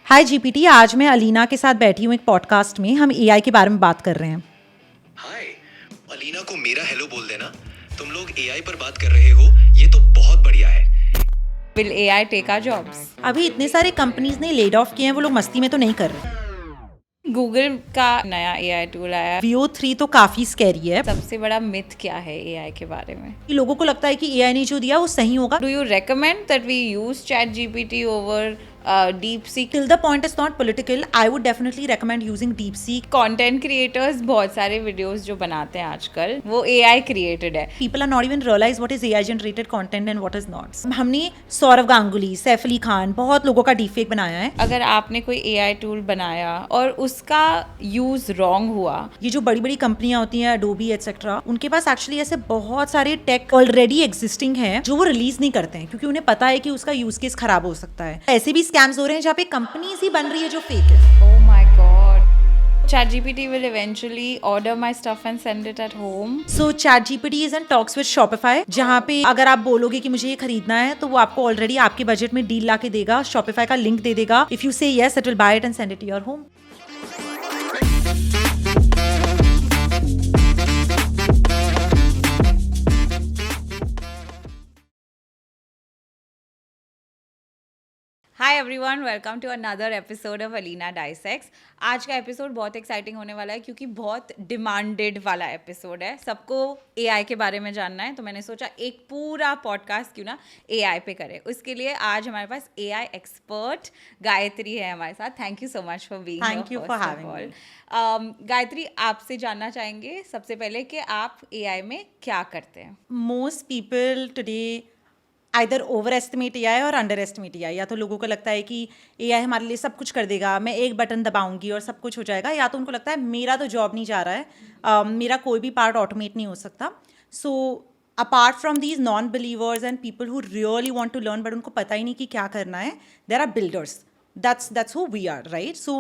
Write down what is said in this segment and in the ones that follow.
हाय GPT. आज मैं अलीना के साथ बैठी हूँ एक पॉडकास्ट में। हम एआई के बारे में बात कर रहे हैं। हाय, अलीना को मेरा हेलो बोल देना। तुम लोग एआई पर बात कर रहे हो, ये तो बहुत बढ़िया है। Will AI take our jobs? अभी इतने सारे कंपनीज ने लेड ऑफ किए हैं, वो लोग मस्ती में तो नहीं कर रहे। गूगल का नया AI टूल आया। VO3 तो काफी स्कैरी है। सबसे बड़ा मिथ क्या है AI के बारे में? लोगों को लगता है कि एआई ने जो दिया वो सही होगा। Do you recommend that we use ChatGPT over DeepSeek? Till the point is not political, I would definitely recommend using DeepSeek. Content creators बहुत सारे वीडियोस जो बनाते हैं आजकल वो AI क्रिएटेड है। People are not even realize what is AI generated content and what is not. हमने सौरव गांगुली, सैफ अली खान, बहुत लोगों का डीफेक बनाया है। अगर आपने कोई AI टूल बनाया और उसका यूज रॉन्ग हुआ, ये जो बड़ी बड़ी कंपनियां होती हैं, अडोबी एटसेट्रा, उनके पास एक्चुअली ऐसे बहुत सारे टेक ऑलरेडी एग्जिस्टिंग हैं जो वो रिलीज नहीं करते हैं क्योंकि उन्हें पता है कि उसका यूज केस खराब हो सकता है। ऐसे भी स्कैम्स हो रहे हैं जहाँ पे कंपनीज ही बन रही है जो फेक है। oh my god, ChatGPT will eventually order my stuff and send it at home. So ChatGPT is in talks with Shopify, जहाँ पे अगर आप बोलोगे कि मुझे ये खरीदना है तो वो आपको ऑलरेडी आपके बजट में डील ला के देगा। Shopify का लिंक दे देगा। If you say yes, it will buy it and send it to your home. Hi everyone, welcome to another episode of Alina dissects. आज का एपिसोड बहुत एक्साइटिंग होने वाला है क्योंकि बहुत डिमांडेड वाला एपिसोड है। सबको एआई के बारे में जानना है, तो मैंने सोचा एक पूरा पॉडकास्ट क्यों ना एआई पे करें। उसके लिए आज हमारे पास एआई एक्सपर्ट गायत्री है हमारे साथ। Thank you so much for being Thank you for having me. Gayatri, आपसे जानना चाहेंगे सबसे पहले कि आप एआई में क्या करते हैं। Most people today either over estimate AI और अंडर एस्टिमेट एआई। या तो लोगों को लगता है कि एआई हमारे लिए सब कुछ कर देगा, मैं एक बटन दबाऊंगी और सब कुछ हो जाएगा, या तो उनको लगता है मेरा तो जॉब नहीं जा रहा है, मेरा कोई भी पार्ट ऑटोमेट नहीं हो सकता। So apart from these non believers and people who really want to learn but उनको पता ही नहीं कि क्या करना है, there are builders. that's who we are, right? So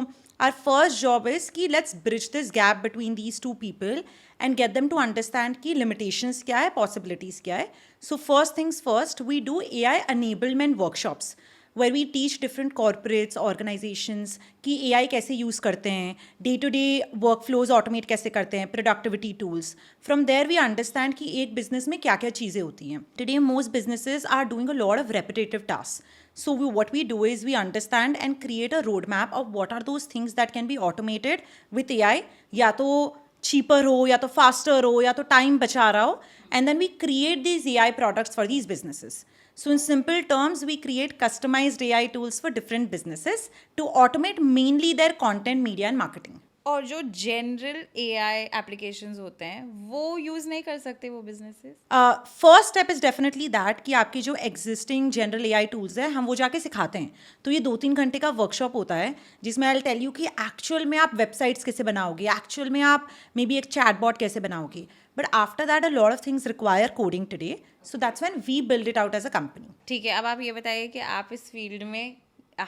our first job is कि let's bridge this gap between these two people and get them to understand कि limitations क्या है, possibilities क्या है. So first things first, we do AI enablement workshops where we teach different corporates, organizations कि AI कैसे use करते हैं, day-to-day workflows automate कैसे करते हैं, productivity tools. From there we understand कि एक business में क्या क्या चीज़ें होती हैं. Today most businesses are doing a lot of repetitive tasks. So what we do is we understand and create a roadmap of what are those things that can be automated with AI. या तो cheaper हो, या तो faster हो, या तो time बचा रहा हो, and then we create these AI products for these businesses. So in simple terms, we create customized AI tools for different businesses to automate mainly their content, media and marketing. और जो general AI applications होते हैं वो use नहीं कर सकते वो businesses. First step is definitely that कि आपकी जो एग्जिस्टिंग जनरल एआई टूल्स है हम वो जाके सिखाते हैं। तो ये 2-3 घंटे का वर्कशॉप होता है जिसमें आई विल टेल यू कि एक्चुअल में आप वेबसाइट्स कैसे बनाओगे, एक्चुअल में आप मे बी एक चैटबॉट कैसे बनाओगे। But after that a lot of things require coding today, so that's when we build it out as a company. ठीक है, अब आप ये बताइए कि आप इस फील्ड में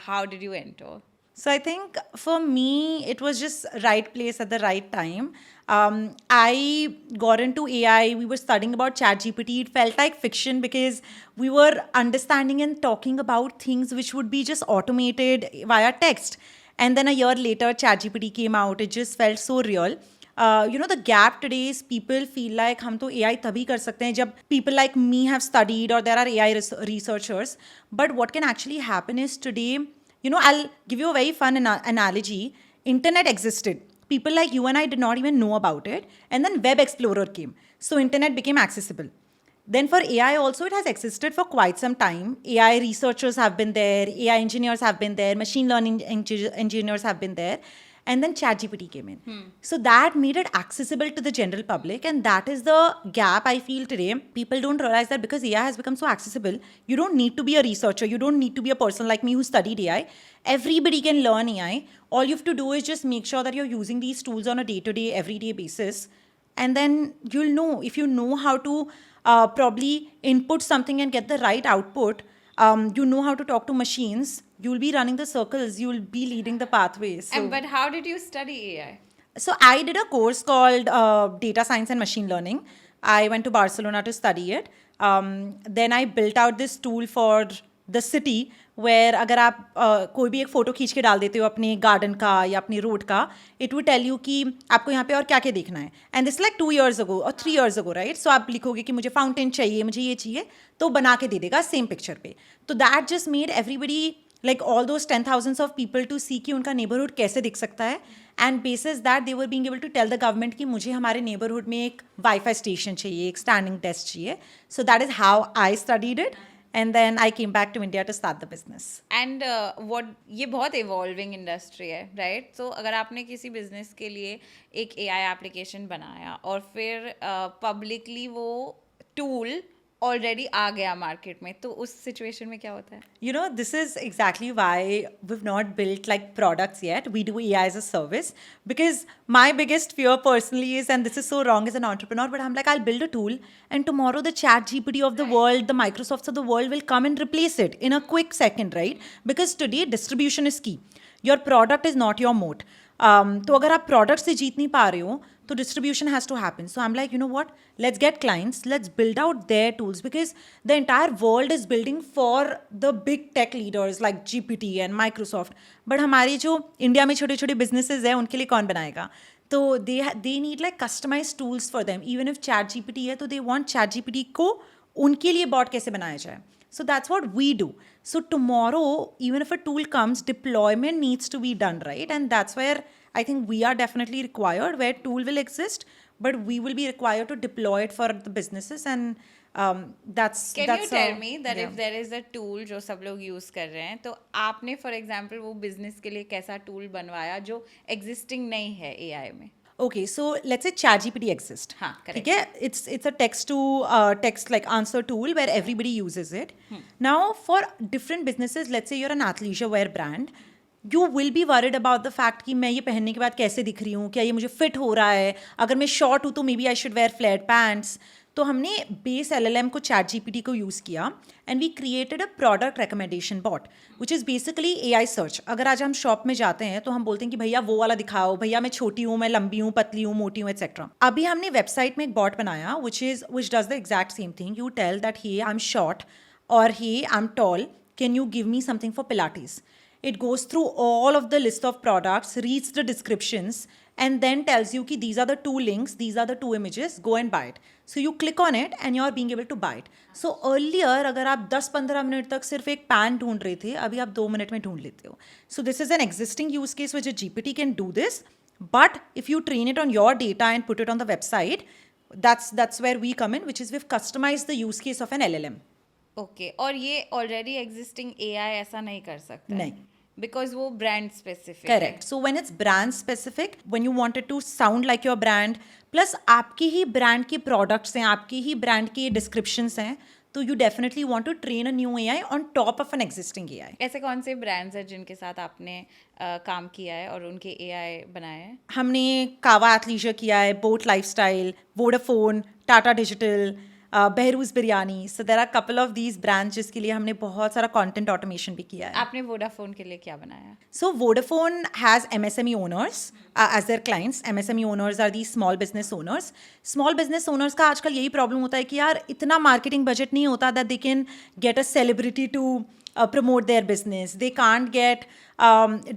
how did you enter? So I think for me, it was just right place at the right time. I got into AI. We were studying about ChatGPT. It felt like fiction because we were understanding and talking about things which would be just automated via text. And then a year later, ChatGPT came out. It just felt so real. The gap today is people feel like हम तो AI तभी कर सकते हैं जब people like me have studied or there are AI researchers. But what can actually happen is today, I'll give you a very fun analogy. Internet existed. People like you and I did not even know about it. And then Web Explorer came. So internet became accessible. Then for AI also, it has existed for quite some time. AI researchers have been there. AI engineers have been there. Machine learning engineers have been there. And then ChatGPT came in. So that made it accessible to the general public. And that is the gap I feel today. People don't realize that because AI has become so accessible, you don't need to be a researcher. You don't need to be a person like me who studied AI. Everybody can learn AI. All you have to do is just make sure that you're using these tools on a day-to-day, everyday basis. And then you'll know. If you know how to probably input something and get the right output, you know how to talk to machines, you'll be running the circles, you'll be leading the pathways. So, But how did you study AI? so I did a course called Data Science and Machine Learning. I went to Barcelona to study it. Then I built out this tool for the city where अगर आप कोई भी एक photo खींच के डाल देते हो अपने गार्डन का या अपनी रोड का, इट वुड टेल यू कि आपको यहाँ पे और क्या क्या देखना है. And this like 2 years ago और 3 years ago, राइट? सो आप लिखोगे कि मुझे फाउंटेन चाहिए, मुझे ये चाहिए, तो बना के दे देगा सेम पिक्चर पे. तो that just made everybody like all those 10,000s of people to see कि उनका neighborhood कैसे दिख सकता है. And basis that they were being able to tell the government कि मुझे हमारे neighborhood में एक Wi-Fi station चाहिए, एक standing desk चाहिए. So that is how I studied it. And then I came back to India to start the business. And what ये बहुत इवॉल्विंग इंडस्ट्री है, राइट? सो अगर आपने किसी बिजनेस के लिए एक AI एप्लीकेशन बनाया और फिर पब्लिकली वो टूल ऑलरेडी आ गया मार्केट में, तो उस सिचुएशन में क्या होता है? You know, this is exactly why we've not built like products yet. We do AI as a service because my biggest fear personally is, and this is so wrong as an entrepreneur, but I'm like, I'll build a tool and tomorrow the chat GPT of the world, the Microsofts of the world will come and replace it in a quick second, right? Because today distribution is key. Your product is not your moat. तो अगर आप product से जीत नहीं पा रहे हो तो distribution has to happen. So I am like, you know what, let's get clients, let's build out their tools because the entire world is building for the big tech leaders like GPT and Microsoft. But हमारे जो India में छोटे छोटे businesses हैं उनके लिए कौन बनाएगा? तो they need like customize tools for them. Even if ChatGPT है तो दे वांट ChatGPT को उनके लिए बॉट कैसे बनाया जाए. So that's what we do. So tomorrow, even if a tool comes, deployment needs to be done, right? And that's where I think we are definitely required, where tool will exist, but we will be required to deploy it for the businesses. And that's Can you tell me that yeah. if there is a tool जो सब लोग use कर रहे हैं, तो आपने for example वो business के लिए कैसा टूल बनवाया जो एग्जिस्टिंग नहीं है AI में? Okay, so let's say ChatGPT exists. हाँ, correct. ठीक है? It's a text to text like answer tool where everybody uses it. Now, for different businesses, let's say you're an athleisure wear brand, you will be worried about the fact कि मैं ये पहनने के बाद कैसे दिख रही हूँ, क्या ये मुझे फिट हो रहा है, अगर मैं शॉर्ट हूँ तो maybe I should wear flat pants. तो हमने बेस LLM को ChatGPT को यूज़ किया and we created a product recommendation bot which is basically AI search. अगर आज हम शॉप में जाते हैं तो हम बोलते हैं कि भैया वो वाला दिखाओ, भैया मैं छोटी हूँ, मैं लंबी हूँ, पतली हूँ, मोटी हूँ, एक्सेट्रा. अभी हमने वेबसाइट में एक बॉट बनाया which does the exact same thing. You tell that hey I am short और hey I am tall, can you give me something for Pilates? It goes through all of the list of products, reads the descriptions, and then tells you कि these are the 2 links, these are the 2 images, go and buy it. So you click on it and you're being able to buy it. So earlier अगर आप 10-15 minute तक सिर्फ एक pan ढूंढ रहे थे, अभी आप 2 मिनट में ढूंढ लेते हो. So this is an existing use case which a GPT can do this, but if you train it on your data and put it on the website, that's where we come in, which is we've customized the use case of an LLM. Okay, और ये already existing AI ऐसा नहीं कर सकता? नहीं. Because वो brand specific. Correct. So when it's brand specific, when you want it to sound like your brand, plus आपकी ही brand के products हैं, आपकी ही brand के descriptions हैं, तो you definitely want to train a new AI on top of an existing AI. ऐसे कौन से ब्रांड्स हैं जिनके साथ आपने काम किया है और उनके AI बनाए हैं? हमने कावा एथलीजर किया है, Boat lifestyle, Vodafone, Tata digital, Behrouz biryani. So there are couple of these brands जिसके लिए हमने बहुत सारा कंटेंट ऑटोमेशन भी किया है. आपने वोडाफोन के लिए क्या बनाया? So Vodafone has MSME owners as their clients. MSME owners are these small business owners. Small business owners का आजकल यही प्रॉब्लम होता है कि यार इतना मार्केटिंग बजट नहीं होता that they can get a celebrity to promote their business. They can't get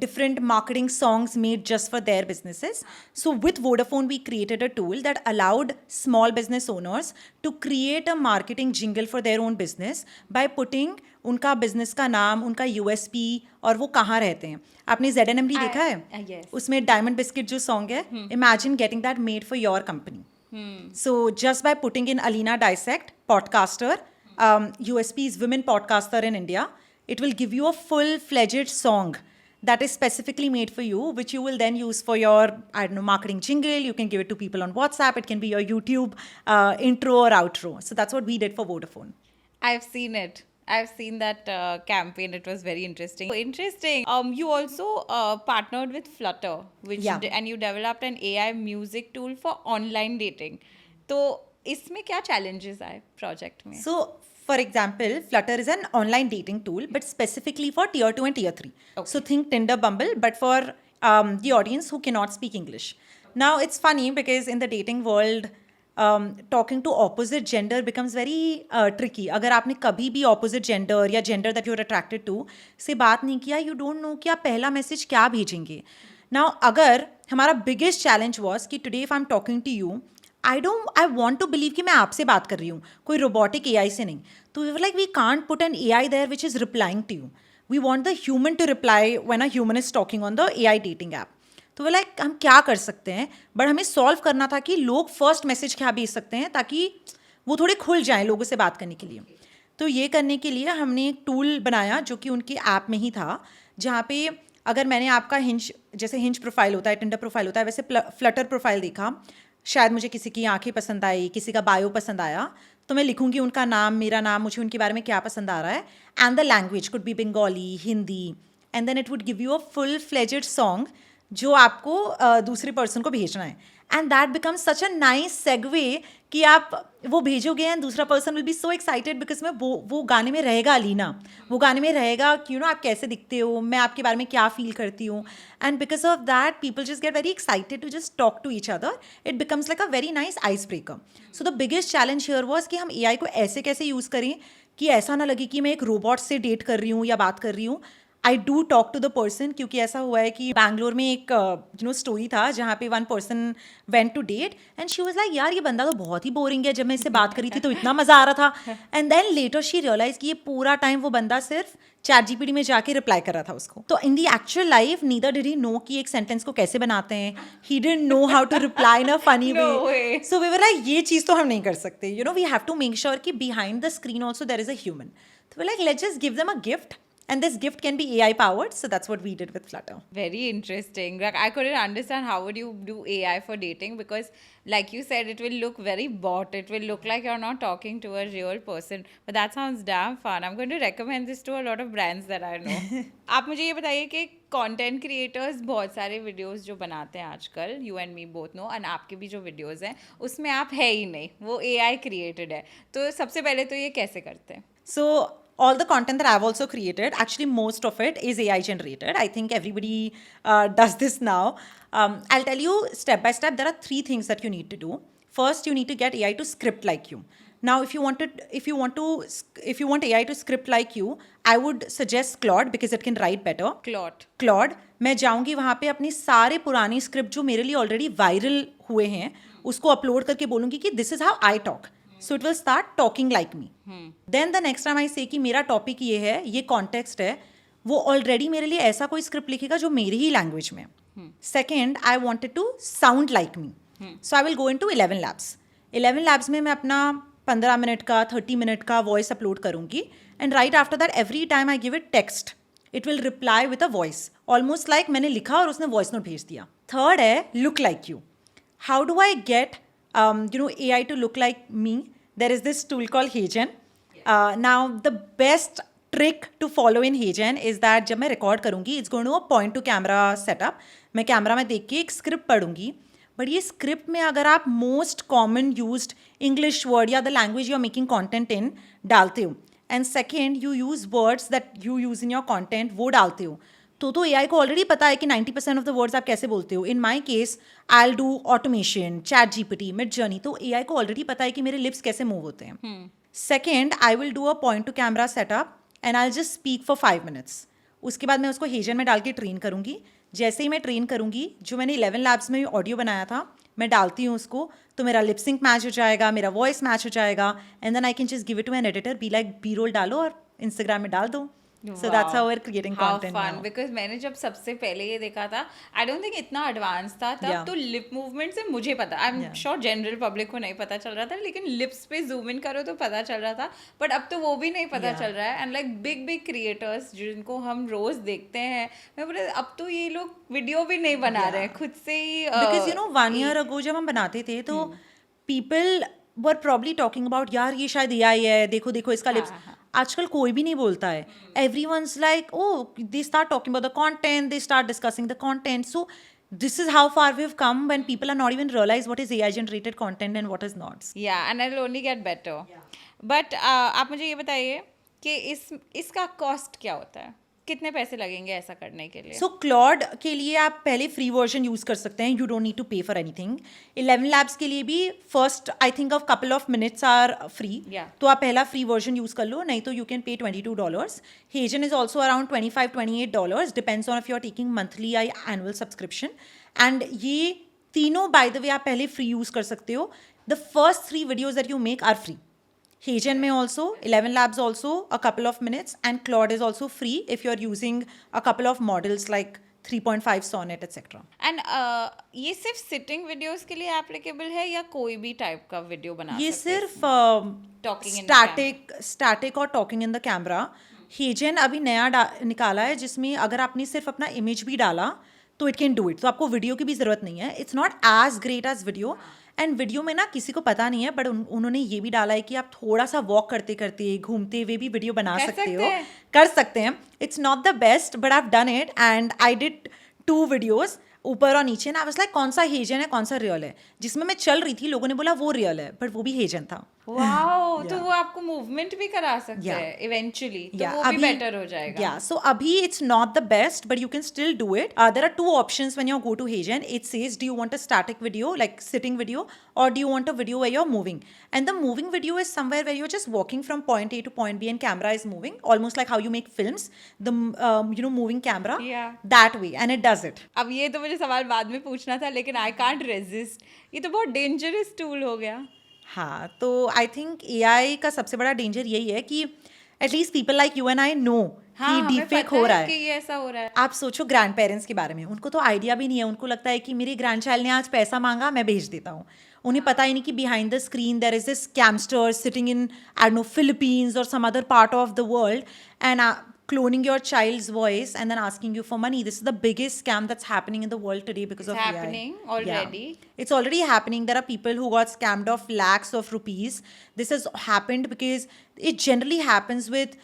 different marketing songs made just for their businesses. So with Vodafone, we created a tool that allowed small business owners to create a marketing jingle for their own business by putting उनका business का नाम, उनका USP और वो कहाँ रहते हैं. आपने ZNMD देखा है? Yes. उसमें डायमंड बिस्किट जो सॉन्ग है, imagine getting that made for your company. So just by putting in Alina Dissect, podcaster, USP is women podcaster in India, it will give you a full-fledged song that is specifically made for you, which you will then use for your, I don't know, marketing jingle. You can give it to people on WhatsApp. It can be your YouTube intro or outro. So that's what we did for Vodafone. I've seen it. I've seen that campaign. It was very interesting. Interesting. You also partnered with Flutter, which Yeah. and you developed an AI music tool for online dating. तो इसमें क्या challenges आए project में? So, for example, Flutter is an online dating tool, but specifically for tier 2 and tier 3. Okay. So think Tinder, Bumble, but for the audience who cannot speak English. Now, it's funny because in the dating world, talking to opposite gender becomes very tricky. अगर आपने कभी भी opposite gender या gender that you are attracted to से बात नहीं किया, you don't know कि आप पहला मैसेज क्या भेजेंगे. नाउ अगर हमारा बिगेस्ट चैलेंज वॉज कि today if I am talking to you, I want to believe कि मैं आपसे बात कर रही हूँ, कोई रोबोटिक AI से नहीं. तो we were like we can't put an AI there which is replying to you. We want the human to reply when a human is talking on the AI dating app. तो वे like हम क्या कर सकते हैं, but हमें solve करना था कि लोग फर्स्ट मैसेज क्या भेज सकते हैं ताकि वो थोड़े खुल जाएं लोगों से बात करने के लिए. तो ये करने के लिए हमने एक टूल बनाया जो कि उनके ऐप में ही था, जहाँ पे अगर मैंने आपका हिंज, जैसे हिंज प्रोफाइल होता है, टिंडर प्रोफाइल होता है, वैसे फ्लटर प्रोफाइल देखा, शायद मुझे किसी की आंखें पसंद आई, किसी का बायो पसंद आया, तो मैं लिखूंगी उनका नाम, मेरा नाम, मुझे उनके बारे में क्या पसंद आ रहा है, and the language could be Bengali, Hindi, and then it would give you a full fledged song जो आपको दूसरे पर्सन को भेजना है. And that becomes such a nice segue कि आप वो भेजोगे एंड दूसरा person will be so excited because में वो गाने में रहेगा अलीना, वो गाने में रहेगा कि यू नो आप कैसे दिखते हो, मैं आपके बारे में क्या फील करती हूँ. And because of that people just get very excited to just talk to each other. It becomes like a very nice ice breaker. So the biggest challenge here was कि हम AI को ऐसे कैसे use करें कि ऐसा ना लगे कि मैं एक रोबोट से डेट कर रही हूँ या बात कर रही हूँ. I do talk to the person, क्योंकि ऐसा हुआ है कि बैंगलोर में एक स्टोरी था जहाँ पे one person went to date and she was like यार ये बंदा तो बहुत ही बोरिंग है, जब मैं इससे बात करी थी तो इतना मज़ा आ रहा था. And then later she realize कि ये पूरा टाइम वो बंदा सिर्फ ChatGPT में जाके रिप्लाई कर रहा था उसको. तो in the actual life neither did he know कि एक सेंटेंस को कैसे बनाते हैं, he didn't know how to reply in a funny way. So we were like ये चीज़ तो हम नहीं कर सकते, we have to make sure कि behind the screen also there is a human. तो we like let's just give them a gift. And this gift can be AI powered, so that's what we did with Flutter. Very interesting. Like I couldn't understand how would you do AI for dating, because like you said, it will look very bot. It will look like you're not talking to a real person. But that sounds damn fun. I'm going to recommend this to a lot of brands that I know. आप मुझे ये बताइए कि content creators बहुत सारे videos जो बनाते हैं आजकल, you and me both know, and आपके भी जो वीडियोस हैं उसमें आप है ही नहीं, वो AI क्रिएटेड है. तो सबसे पहले तो ये कैसे करते हैं? So all the content that I've also created, actually most of it is AI generated. I think everybody does this now. I'll tell you step by step. There are 3 things that you need to do. First, you need to get AI to script like you. Now, if you want AI to script like you, I would suggest Claude because it can write better. Claude. मैं जाऊँगी वहाँ पे अपनी सारे पुरानी script जो मेरे लिए ऑलरेडी वायरल हुए हैं उसको अपलोड करके बोलूँगी कि this is how I talk. So it will start talking like me. Then the next time I say कि मेरा टॉपिक ये है, ये कॉन्टेक्स्ट है, वो ऑलरेडी मेरे लिए ऐसा कोई स्क्रिप्ट लिखेगा जो मेरी ही लैंग्वेज में. Second, I wanted to sound like me, so I will go in to 11 Labs. 11 Labs में मैं अपना 15 मिनट का 30 मिनट का वॉइस अपलोड करूँगी. And right after that every time I give it text, it will reply with a voice, almost like मैंने लिखा और उसने वॉइस नोट भेज दिया. थर्ड है look like you. How do I get AI to look like me? There is this tool called HeyGen. Now, the best trick to follow in HeyGen is that जब मैं record करूँगी, it's going to a point to camera setup. मैं camera में देख के एक script पढ़ूंगी, but ये स्क्रिप्ट में अगर आप most common used English word या the language you are making content in डालते हो, and second you use words that you use in your content वो डालते हो, तो AI को ऑलरेडी पता है कि 90% ऑफ द वर्ड्स आप कैसे बोलते हो. In my case I will do automation, ChatGPT, Midjourney, तो AI को ऑलरेडी पता है कि मेरे लिप्स कैसे मूव होते हैं. Second, I will do a point to camera setup and I will just speak for 5 minutes. उसके बाद मैं उसको HeyGen में डाल के ट्रेन करूँगी. जैसे ही मैं ट्रेन करूँगी, जो मैंने 11 Labs में ऑडियो बनाया था मैं डालती हूँ उसको, तो मेरा लिपसिंक मैच हो जाएगा, मेरा वॉइस मैच हो जाएगा, and then I can just give it to an editor, be like B roll डालो और Instagram में डाल दो. So that's how we're creating content fun. now. Because मैंने जब सबसे पहले ये देखा था, I don't think इतना एडवांस था तब. Yeah. तो लिप मूवमेंट से मुझे पता, I'm sure जनरल पब्लिक को नहीं पता चल रहा था, लेकिन लिप्स पे जूम इन करो तो पता चल रहा था. बट अब तो वो भी नहीं पता चल रहा है. एंड लाइक बिग क्रिएटर्स जिनको हम रोज देखते हैं, मैं बोले अब तो ये लोग वीडियो भी नहीं बना रहे हैं खुद से ही. Because 1 year ago जब हम बनाते थे तो people were probably talking about यार ये शायद AI है, देखो देखो इसका लिप्स. आजकल कोई भी नहीं बोलता है. Everyone's like, oh, they start talking about the content, they start discussing the content. So this is how far we've come when people are not even realize what is AI generated content and what is not. Yeah, and it'll only get better. But आप मुझे ये बताइए कि इसका cost क्या होता है? कितने पैसे लगेंगे ऐसा करने के लिए? सो क्लॉड के लिए आप पहले फ्री वर्जन यूज़ कर सकते हैं, you don't need to pay for anything. 11 labs के लिए भी first I think of couple of minutes are free. Yeah. तो आप पहला फ्री वर्जन यूज़ कर लो, नहीं तो you can pay $22. HeyGen is also around $25-28, depends on if you are taking monthly या एनुअल सब्सक्रिप्शन. एंड ये तीनों बाय द वे आप पहले फ्री यूज़ कर सकते हो. The first 3 videos that you make our free. Hagen may also, 11 Labs also, a couple of minutes, and Claude is also free if you're using a couple of models like 3.5 Sonnet, etc. And ये सिर्फ sitting videos के लिए applicable है या कोई भी type का video बना ये सकते हैं? सिर्फ Talking in the स्टैटिक और टॉकिंग इन द कैमरा. हेजन अभी नया निकाला है जिसमें अगर आपने सिर्फ अपना इमेज भी डाला तो इट कैन डू इट. तो आपको वीडियो की भी ज़रूरत नहीं है. It's not as great as video. एंड वीडियो में ना किसी को पता नहीं है, बट उन्होंने ये भी डाला है कि आप थोड़ा सा वॉक करते करते घूमते हुए भी वीडियो बना कर सकते हैं. It's not the best but I have done it and I did 2 videos ऊपर और नीचे. ना आई वाज लाइक कौन सा हेजन है कौन सा रियल है. जिसमें मैं चल रही थी लोगों ने बोला वो रियल है, बट वो भी हेजन था. वाओ, तो वो आपको मूवमेंट भी करा सकते हैं इवेंचुअली, तो वो भी बेटर हो जाएगा. Yeah, so अभी it's not the best, but you can still do it. There are 2 options when you go to Hagen. It says, do you want a static video, like sitting video, or do you want a video where you're moving? And the moving video is somewhere where you're just walking from point A to point B and camera is moving, almost like how you make films, the moving camera, that way, and it does it. अब ये तो मुझे सवाल बाद में पूछना था, लेकिन आई कांट रेजिस्ट. ये तो बहुत डेंजरस टूल हो गया. हाँ, तो आई थिंक AI का सबसे बड़ा डेंजर यही है कि at least people like you and I know कि डीपफेक हो रहा है. कि ये ऐसा हो रहा है. आप सोचो ग्रैंड पेरेंट्स के बारे में, उनको तो आइडिया भी नहीं है. उनको लगता है कि मेरे ग्रैंड चाइल्ड ने आज पैसा मांगा, मैं भेज देता हूँ. उन्हें पता ही नहीं कि behind the screen there is this scamster sitting in I don't know Philippines और some other part of the world and cloning your child's voice and then asking you for money. This is the biggest scam that's happening in the world today because of AI. It's happening already. Yeah. It's already happening. There are people who got scammed of lakhs of rupees. This has happened because it generally happens with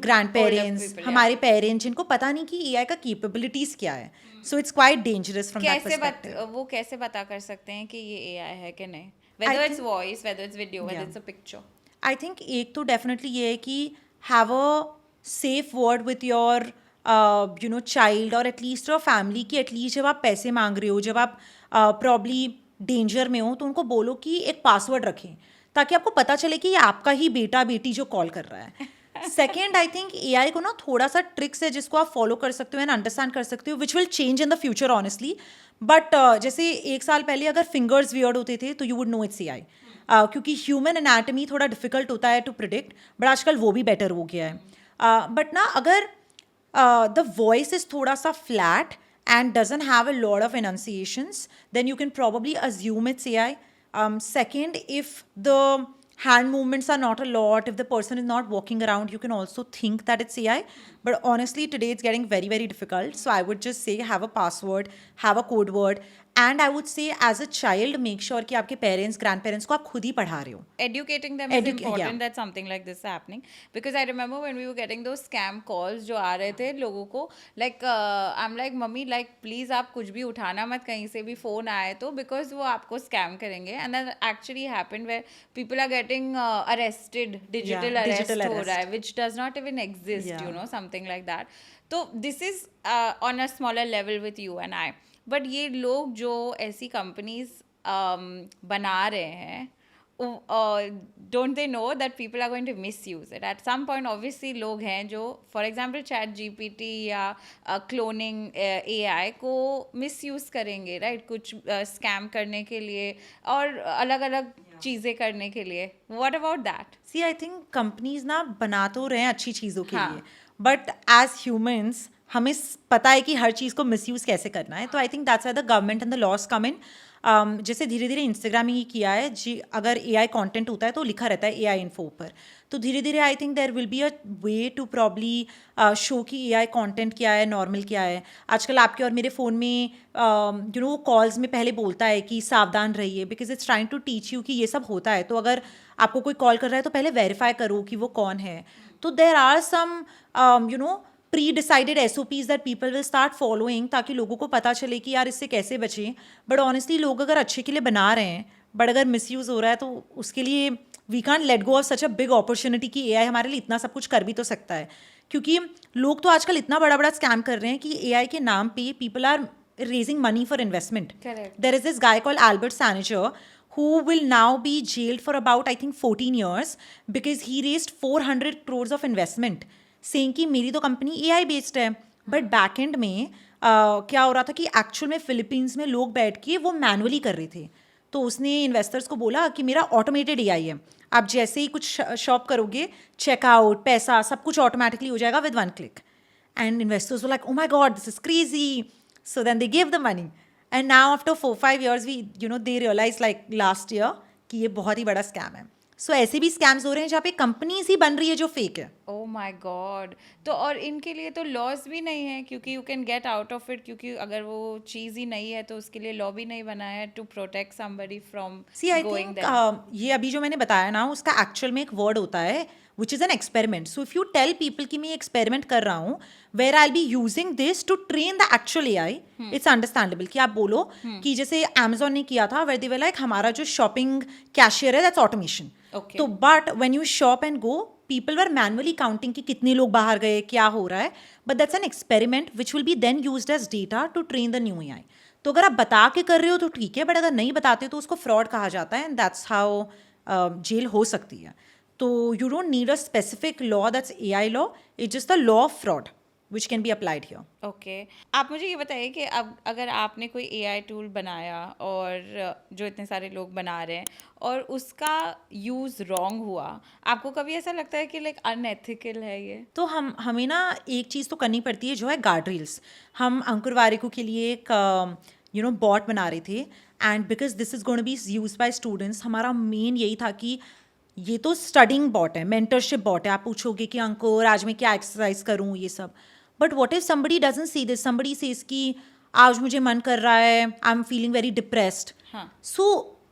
grandparents, हमारे parents जिनको पता नहीं कि AI का capabilities क्या है. So it's quite dangerous from that perspective. वो कैसे पता कर सकते हैं कि ये AI है कि नहीं? Whether it's voice, whether it's video, whether it's a picture. I think एक तो definitely ये है कि have a safe word with your child or at least your family कि एटलीस्ट जब आप पैसे मांग रहे हो, जब आप प्रॉब्ली डेंजर में हो, तो उनको बोलो कि एक पासवर्ड रखें ताकि आपको पता चले कि ये आपका ही बेटा बेटी जो कॉल कर रहा है. सेकेंड, आई थिंक AI को ना थोड़ा सा ट्रिक्स है जिसको आप फॉलो कर सकते हो एंड अंडरस्टैंड कर सकते हो, which will change in the future honestly. But जैसे 1 साल पहले अगर फिंगर्स वियर्ड होते थे तो you would know it's AI, क्योंकि ह्यूमन एनाटमी थोड़ा डिफिकल्ट होता है टू प्रिडिक्ट, बट आजकल वो भी बेटर हो गया है. बट ना अगर the voice is thoda sa flat and doesn't have a lot of enunciations, then you can probably assume it's AI. Second, if the hand movements are not a lot, if the person is not walking around, you can also think that it's AI. But honestly, today it's getting very, very difficult. So I would just say have a password, have a code word. And I would say as a child, make sure कि आपके parents, grandparents को आप खुद ही पढ़ा रहे हो. Educating them is important that something like this is happening. Because I remember when we were getting those scam calls जो आ रहे थे लोगों को, like I'm like mummy like please आप कुछ भी उठाना मत कहीं से भी फ़ोन आए तो, because वो आपको scam करेंगे. And that actually happened where people are getting arrested, digital arrest हो रहा है, which does not even exist, something like that. So this is on a smaller level with you and I. But ये लोग जो ऐसी companies बना रहे हैं, don't they know that people are going to misuse it at some point. Obviously लोग हैं जो फॉर एग्जांपल ChatGPT या क्लोनिंग AI को मिस यूज़ करेंगे, राइट, कुछ स्कैम करने के लिए और अलग अलग चीज़ें करने के लिए. What about that? See I think companies ना बना तो रहे हैं अच्छी चीज़ों के लिए, बट एज ह्यूमंस हमें पता है कि हर चीज़ को मिसयूज़ कैसे करना है. तो I think that's why the government and the laws come in. जैसे धीरे धीरे इंस्टाग्राम ही किया है जी, अगर AI कंटेंट होता है तो लिखा रहता है AI इन्फो ऊपर. तो धीरे धीरे I think there will be a way to probably show कि AI कंटेंट क्या है, नॉर्मल क्या है. आजकल आपके और मेरे फ़ोन में कॉल्स में पहले बोलता है कि सावधान रहिए, because it's trying to teach you कि ये सब होता है. तो अगर आपको कोई कॉल कर रहा है तो पहले वेरीफाई करो कि वो कौन है. तो there are some pre-decided SOPs that people will start following ताकि लोगों को पता चले कि यार इससे कैसे बचें. बट ऑनेस्टली लोग अगर अच्छे के लिए बना रहे हैं, बट अगर मिसयूज़ हो रहा है तो उसके लिए we can't let go of such a big opportunity कि AI हमारे लिए इतना सब कुछ कर भी तो सकता है. क्योंकि लोग तो आजकल इतना बड़ा बड़ा स्कैम कर रहे हैं कि AI के नाम पे people are raising money for investment. Correct. There is this guy called Albert Saniger who will now be jailed for about, I think, 14 years because he raised 400 crores of investment, saying कि मेरी तो company AI based है. But back and में क्या हो रहा था कि एक्चुअल में फिलीपींस में लोग बैठ के वो मैनुअली कर रहे थे. तो उसने इन्वेस्टर्स को बोला कि मेरा ऑटोमेटेड AI है, आप जैसे ही कुछ शॉप करोगे, चेकआउट, पैसा, सब कुछ ऑटोमेटिकली हो जाएगा with 1 click. And investors were like, oh my God, this is crazy. So then they gave the money. And now after 4-5 years, they realized like last year कि ये बहुत ही बड़ा स्कैम है. So ऐसे भी स्कैम्स हो रहे हैं जहाँ पे कंपनीज ही बन रही है जो फेक है. Oh my God. तो और इनके लिए तो लॉज भी नहीं है क्योंकि you can get out of it, क्योंकि अगर वो चीज़ ही नहीं है तो उसके लिए लॉ भी नहीं बना है to protect somebody from See, I think ये अभी जो मैंने बताया ना, उसका एक्चुअल में एक वर्ड होता है which is an experiment. So if you tell people कि मैं एक्सपेरिमेंट कर रहा हूँ where I'll be using this to train the actual AI, it's understandable कि आप बोलो कि जैसे Amazon ने किया था where they were like हमारा जो शॉपिंग कैशियर है that's automation. Okay. तो but when you shop and go, people were manually counting कि कितने लोग बाहर गए, क्या हो रहा है. But that's an experiment which will be then used as data to train the new AI. तो अगर आप बता के कर रहे हो तो ठीक है, बट अगर नहीं बताते तो उसको फ्रॉड कहा जाता है, and that's how जेल हो सकती है. तो you don't need a specific law that's AI law, it's just the law of fraud which can be applied here. Okay. आप मुझे ये बताइए कि अब अगर आपने कोई AI टूल बनाया और जो इतने सारे लोग बना रहे हैं और उसका यूज़ रॉन्ग हुआ, आपको कभी ऐसा लगता है कि लाइक अनएथिकल है ये? तो हमें ना एक चीज़ तो करनी पड़ती है जो है गार्ड रील्स. हम अंकुर वारिकू के लिए एक बॉट बना रहे थे, and because this is going to be used by students, हमारा मेन यही था कि ये तो स्टडिंग बॉट है, मेंटरशिप बॉट है. आप पूछोगे कि अंकुर आज मैं क्या एक्सरसाइज करूँ, ये सब. But what if somebody doesn't see this, somebody says कि आज मुझे मन कर रहा है, I am feeling very depressed. So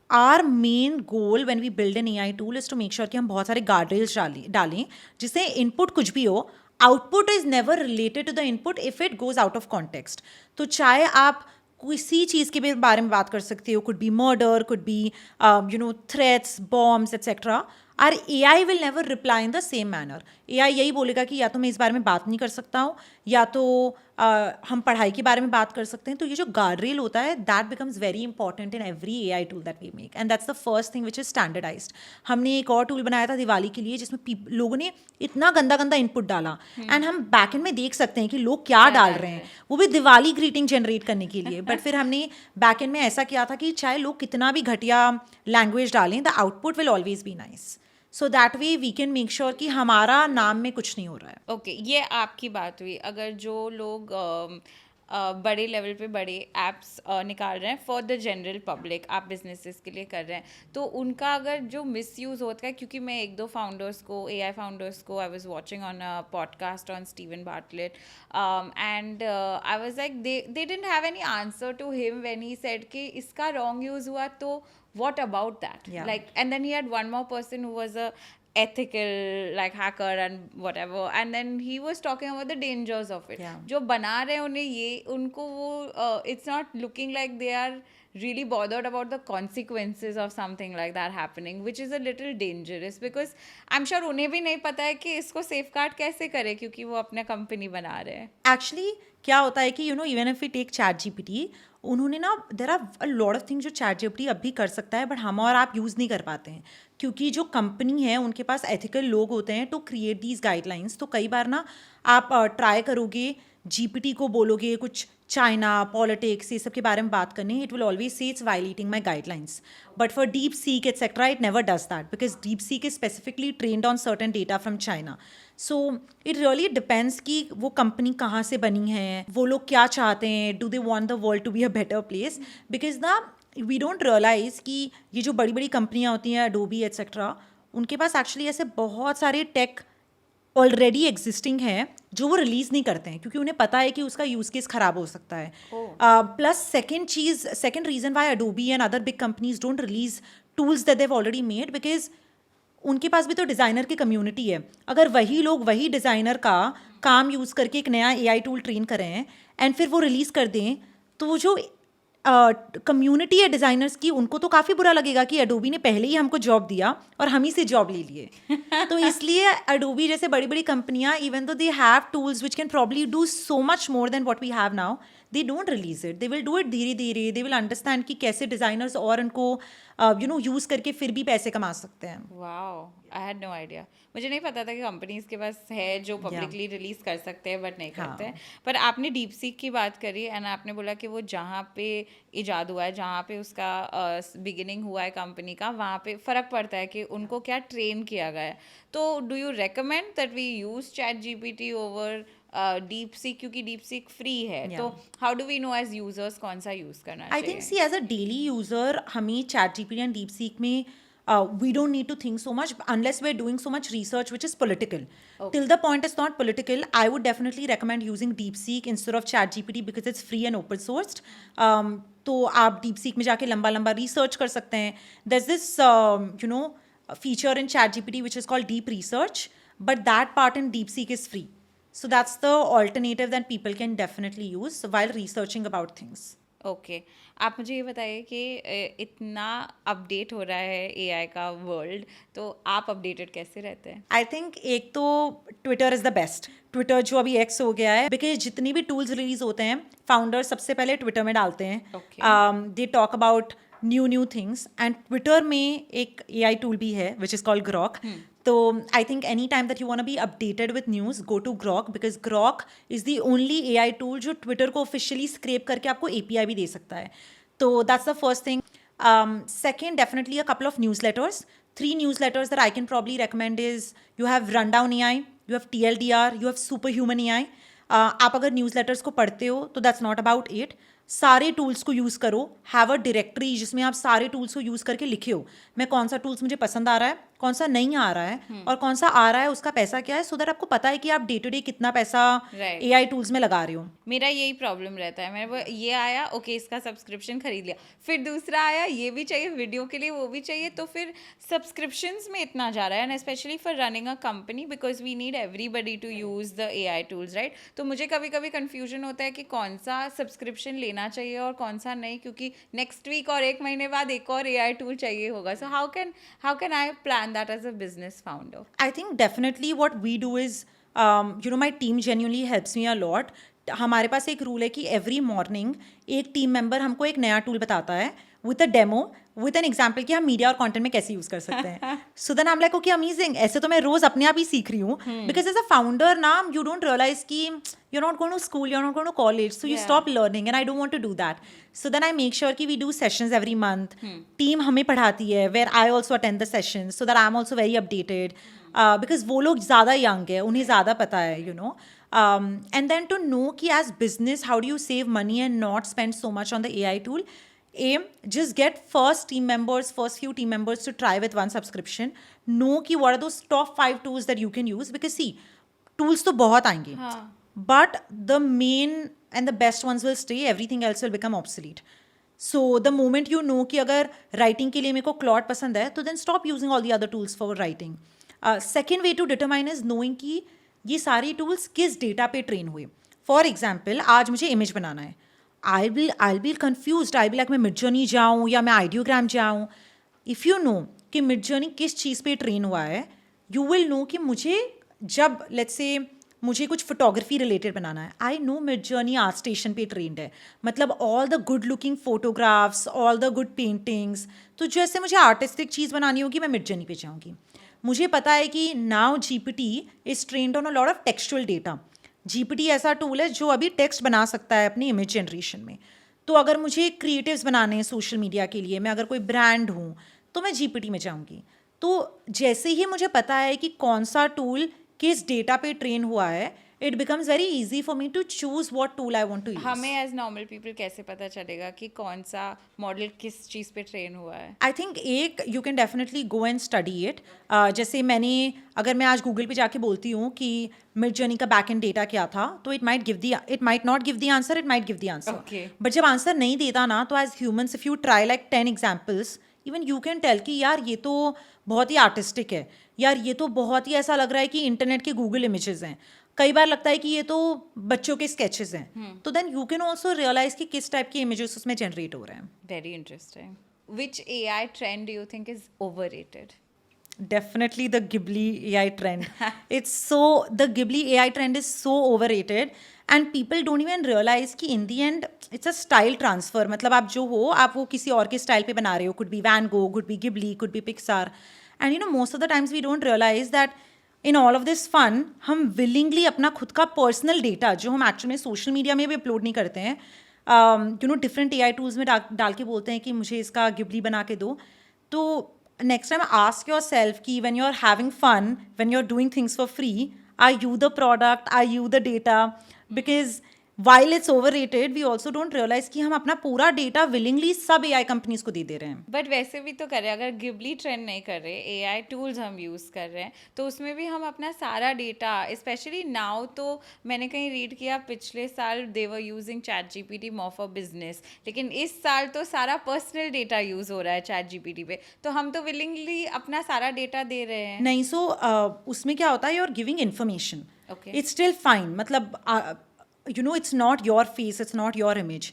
our main goal when we build an AI tool is to make sure कि हम बहुत सारे गार्ड रेल्स डालें जिससे इनपुट कुछ भी हो, output is never related to the input if it goes out of context. तो चाहे आप किसी चीज़ के बारे में बात कर सकते हो, could be murder, could be threats, bombs etcetera. Our AI will never reply in the same manner. AI यही बोलेगा कि या तो मैं इस बारे में बात नहीं कर सकता हूँ, या तो हम पढ़ाई के बारे में बात कर सकते हैं. तो ये जो गार्ड रेल होता है that becomes very important in every AI tool that we make, and that's the first thing which is standardized. हमने एक और टूल बनाया था दिवाली के लिए जिसमें लोगों ने इतना गंदा गंदा इनपुट डाला, एंड हम बैक एंड में देख सकते हैं कि लोग क्या डाल रहे हैं, वो भी दिवाली ग्रीटिंग जनरेट करने के लिए. बट फिर हमने बैक एंड में ऐसा किया था कि चाहे लोग कितना भी घटिया लैंग्वेज डालें, the output will always be nice. So that way we can make sure कि हमारा नाम में कुछ नहीं हो रहा है. ओके, ये आपकी बात हुई. अगर जो लोग बड़े लेवल पे बड़े एप्स निकाल रहे हैं फॉर द जनरल पब्लिक, आप बिजनेसेस के लिए कर रहे हैं, तो उनका अगर जो मिसयूज़ होता है, क्योंकि मैं 1-2 फाउंडर्स को, AI फाउंडर्स को, I was watching on a podcast on Steven Bartlett, and I was like they didn't have any answer to him when he said कि इसका रॉन्ग यूज़ हुआ तो what about that? Yeah. Like, and then he had one more person who was a ethical like hacker and whatever, and then he was talking about the dangers of it. Yeah. जो बना रहे हैं उन्हें ये, उनको वो it's not looking like they are really bothered about the consequences of something like that happening, which is a little dangerous because I'm sure उन्हें भी नहीं पता है कि इसको safeguard कैसे करें, क्योंकि वो अपना कंपनी बना रहे हैं. एक्चुअली क्या होता है कि even if we take ChatGPT, उन्होंने ना there are a lot of things जो ChatGPT अब भी कर सकता है, बट हम और आप यूज़ नहीं कर पाते हैं क्योंकि जो कंपनी है उनके पास एथिकल लोग होते हैं टू क्रिएट दीज गाइडलाइंस. तो कई बार ना आप ट्राई करोगे, GPT को बोलोगे कुछ चाइना, पॉलिटिक्स, ये सब के बारे में बात करने, it will always say it's violating my guidelines. But for DeepSeek etcetera it never does that because DeepSeek is specifically trained on certain data from China. So it really depends कि वो company कहाँ से बनी है, वो लोग क्या चाहते हैं, do they want the world to be a better place. Because ना वी डोंट रियलाइज कि ये जो बड़ी बड़ी कंपनियाँ होती हैं, Adobe एट्सेट्रा, उनके पास एक्चुअली ऐसे बहुत सारे टेक ऑलरेडी एग्जिस्टिंग है जो वो रिलीज़ नहीं करते हैं क्योंकि उन्हें पता है कि उसका यूज़ केस ख़राब हो सकता है. Plus second reason why Adobe and other big companies don't release tools that they've already made, because उनके पास भी तो डिज़ाइनर की कम्युनिटी है. अगर वही लोग वही डिज़ाइनर का काम यूज़ करके एक नया AI टूल ट्रेन करें एंड फिर वो रिलीज़ कर दें, तो वो जो कम्युनिटी है डिज़ाइनर्स की, उनको तो काफ़ी बुरा लगेगा कि एडोबी ने पहले ही हमको जॉब दिया और हम ही से जॉब ले लिए. तो इसलिए एडोबी जैसे बड़ी बड़ी कंपनियां, even though they have tools which can probably do so much more than what we have now, they don't release it. They will do it धीरे धीरे. दे विल अंडरस्टैंड कि कैसे डिज़ाइनर्स और उनको यूज़ करके फिर भी पैसे कमा सकते हैं. Wow, I had no idea. मुझे नहीं पता था कि कंपनीज के पास है जो पब्लिकली रिलीज कर सकते हैं बट नहीं करते हैं. पर आपने डीप सीक की बात करी एंड आपने बोला कि वो जहाँ पे इजाद हुआ है, जहाँ पे उसका बिगिनिंग हुआ है कंपनी का, वहाँ पे फ़र्क पड़ता है कि उनको क्या ट्रेन किया गया है. तो do you recommend that we use ChatGPT over DeepSeek, क्योंकि डीप सीक फ्री है. तो how do we know as users कौन सा यूज़ करना I चाहिए? think, see, as a daily user, हमें ChatGPT and DeepSeek में we don't need to think so much unless we're doing so much research which is political. Till the point it's not political, I would definitely recommend using DeepSeek instead of ChatGPT because it's free and open sourced. तो आप DeepSeek में जाके लंबा लंबा research कर सकते हैं. There's this feature in ChatGPT which is called deep research, but that part in DeepSeek is free. So that's the alternative that people can definitely use while researching about things. Okay, आप मुझे ये बताइए कि इतना update हो रहा है AI का वर्ल्ड, तो आप अपडेटेड कैसे रहते हैं? आई थिंक एक तो Twitter is the best. Twitter जो अभी एक्स हो गया है, बिकॉज जितनी भी टूल्स रिलीज होते हैं फाउंडर्स सबसे पहले ट्विटर में डालते हैं. They talk about new things and Twitter में एक एआई टूल भी है विच इज़ कॉल्ड ग्रॉक. तो I think any time that you want to be updated with news, go to Grok because Grok is the only AI tool जो Twitter को officially scrape करके आपको API भी दे सकता है. तो that's the first thing. Second, definitely a couple of newsletters. 3 newsletters that I can probably recommend is you have Rundown AI, you have TLDR, you have Superhuman AI. आप अगर newsletters को पढ़ते हो तो दैट्स नॉट अबाउट इट. सारे tools को use करो. Have a directory जिसमें आप सारे टूल्स को यूज़ करके लिखे हो मैं कौन सा टूल्स मुझे पसंद आ रहा है, कौन सा नहीं आ रहा है और कौन सा आ रहा है उसका पैसा क्या है, सो दैट आपको पता है कि आप डे टू डे कितना पैसा एआई टूल्स में लगा रहे हो. मेरा यही प्रॉब्लम रहता है. मेरे को ये आया, ओके इसका सब्सक्रिप्शन खरीद लिया, फिर दूसरा आया ये भी चाहिए, वीडियो के लिए वो भी चाहिए, तो फिर सब्सक्रिप्शंस में इतना जा रहा है. And specially for running a company because we need everybody to use the AI tools, right. तो मुझे कभी कभी कन्फ्यूजन होता है कि कौन सा सब्सक्रिप्शन लेना चाहिए और कौन सा नहीं, क्योंकि नेक्स्ट वीक और 1 महीने बाद एक और एआई टूल चाहिए होगा. So how can I plan that as a business founder? I think definitely what we do is, my team genuinely helps me a lot. हमारे पास एक रूल है कि एवरी मॉर्निंग एक टीम मेंबर हमको एक नया टूल बताता है with a demo, with an example कि हम मीडिया और कंटेंट में कैसे यूज़ कर सकते हैं. So then I am like okay amazing. ऐसे तो मैं रोज़ अपने आप ही सीख रही हूँ बिकॉज एज अ फाउंडर ना यू डोंट रियलाइज कि you not going to school, you not going to college, so you stop learning and I don't want to do that. So then I make sure कि we do sessions every month. Team हमें पढ़ाती है where I also attend the session so that I am also very updated because वो लोग ज़्यादा young है, उन्हें ज़्यादा पता है, you know. And then to know कि as business how do you save money and not spend so much on the AI tool. Just get first few team members to try with one subscription. Know कि what are those top 5 tools that you can use because see tools तो बहुत आएंगे but the main and the best ones will stay, everything else will become obsolete. So the moment you know कि अगर writing के लिए मेरे को Claude पसंद है तो then stop using all the other tools for writing. Second way to determine is knowing कि ये सारी टूल्स किस डेटा पे ट्रेन हुए. फॉर एग्जाम्पल आज मुझे इमेज बनाना है, I be confused, I be like मैं मिडजर्नी जाऊँ या मैं आइडियोग्राम जाऊँ. इफ़ यू नो कि मिडजर्नी किस चीज़ पे ट्रेन हुआ है, यू विल नो कि मुझे जब लेट्स से मुझे कुछ फोटोग्राफी रिलेटेड बनाना है, I know Midjourney art station पे ट्रेंड है. मतलब all the good looking photographs, all the good paintings. तो जैसे मुझे आर्टिस्टिक चीज़ बनानी होगी मैं मिडजर्नी पे जाऊँगी. मुझे पता है कि now GPT is trained on a lot of textual data. GPT ऐसा टूल है जो अभी टेक्स्ट बना सकता है अपनी इमेज जनरेशन में. तो अगर मुझे क्रिएटिव्स बनाने हैं सोशल मीडिया के लिए, मैं अगर कोई ब्रांड हूँ तो मैं जीपीटी में जाऊँगी. तो जैसे ही मुझे पता है कि कौन सा टूल किस डेटा पे ट्रेन हुआ है, it becomes very easy for me to choose what tool I want to use. हमें एज नॉर्मल पीपल कैसे पता चलेगा कि कौन सा मॉडल किस चीज़ पे ट्रेन हुआ है? I think एक you can definitely go and study it. जैसे अगर मैं आज गूगल पे जाके बोलती हूँ कि मिडजर्नी का बैक एंड डेटा क्या था, तो it might not give the answer, it might give the answer. Okay. But जब आंसर नहीं देता ना, तो as humans if you try like 10 examples, even you can tell कि यार ये तो बहुत ही आर्टिस्टिक है, यार ये तो बहुत ही ऐसा लग रहा है कि इंटरनेट के गूगल इमेजेस हैं. कई बार लगता है कि ये तो बच्चों के स्केचेस हैं, तो then you can also realise कि किस टाइप के इमेजेस उसमें जनरेट हो रहे हैं. Very interesting. Which AI trend do you think is overrated? Definitely the Ghibli AI trend. The Ghibli AI trend is so overrated and people don't even realize कि in the end it's a style transfer. मतलब आप जो हो आप वो किसी और के स्टाइल पे बना रहे हो. Could be Van Gogh, could be Ghibli, could be Pixar. And you know most of the times we don't realize that in all of this fun हम willingly अपना खुद का personal data जो हम actually में social media में भी upload नहीं करते हैं, डिफरेंट AI टूल्स में डाल के बोलते हैं कि मुझे इसका गिबली बना के दो. तो next time ask yourself कि when you're having fun, when you're doing things for free, are you the product, are you the data? Because while it's overrated, we also don't realize कि हम अपना पूरा data willingly सब AI companies को दे रहे हैं. But वैसे भी तो कर रहे हैं, अगर गिबली ट्रेंड नहीं कर रहे, AI टूल्स हम यूज़ कर रहे हैं, तो उसमें भी हम अपना सारा डेटा, स्पेशली नाउ तो मैंने कहीं रीड किया पिछले साल they were using ChatGPT more for business, लेकिन इस साल तो सारा पर्सनल डेटा यूज़ हो रहा है ChatGPT पे, तो हम तो विलिंगली अपना सारा डेटा दे रहे हैं. नहीं, सो उसमें क्या होता है, you are giving information. Okay. It's still fine. मतलब it's not your face, it's not your image.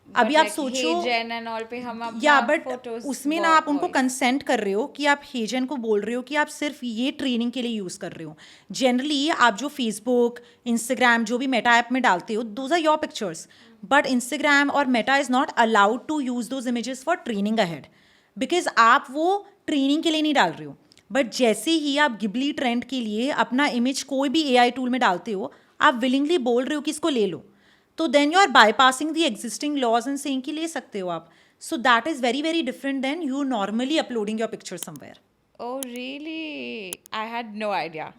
अभी आप सोचो हेजन एंड ऑल पे हम अपना या बट photos, उसमें ना आप उनको कंसेंट कर रहे हो कि आप हेजन को बोल रहे हो कि आप सिर्फ ये ट्रेनिंग के लिए यूज़ कर रहे हो. जनरली आप जो फेसबुक, इंस्टाग्राम, जो भी मेटा ऐप में डालते हो, those are your pictures, but Instagram और Meta is not allowed to use those images for training ahead, because आप वो ट्रेनिंग के लिए नहीं डाल रहे हो. बट जैसे ही आप गिबली ट्रेंड के लिए अपना इमेज कोई भी AI टूल में डालते हो, आप विलिंगली बोल रहे हो कि इसको ले लो, तो then you are bypassing the existing laws and saying कि ले सकते हो आप. So that is very very different than you normally uploading your picture somewhere. Oh really, I had no idea.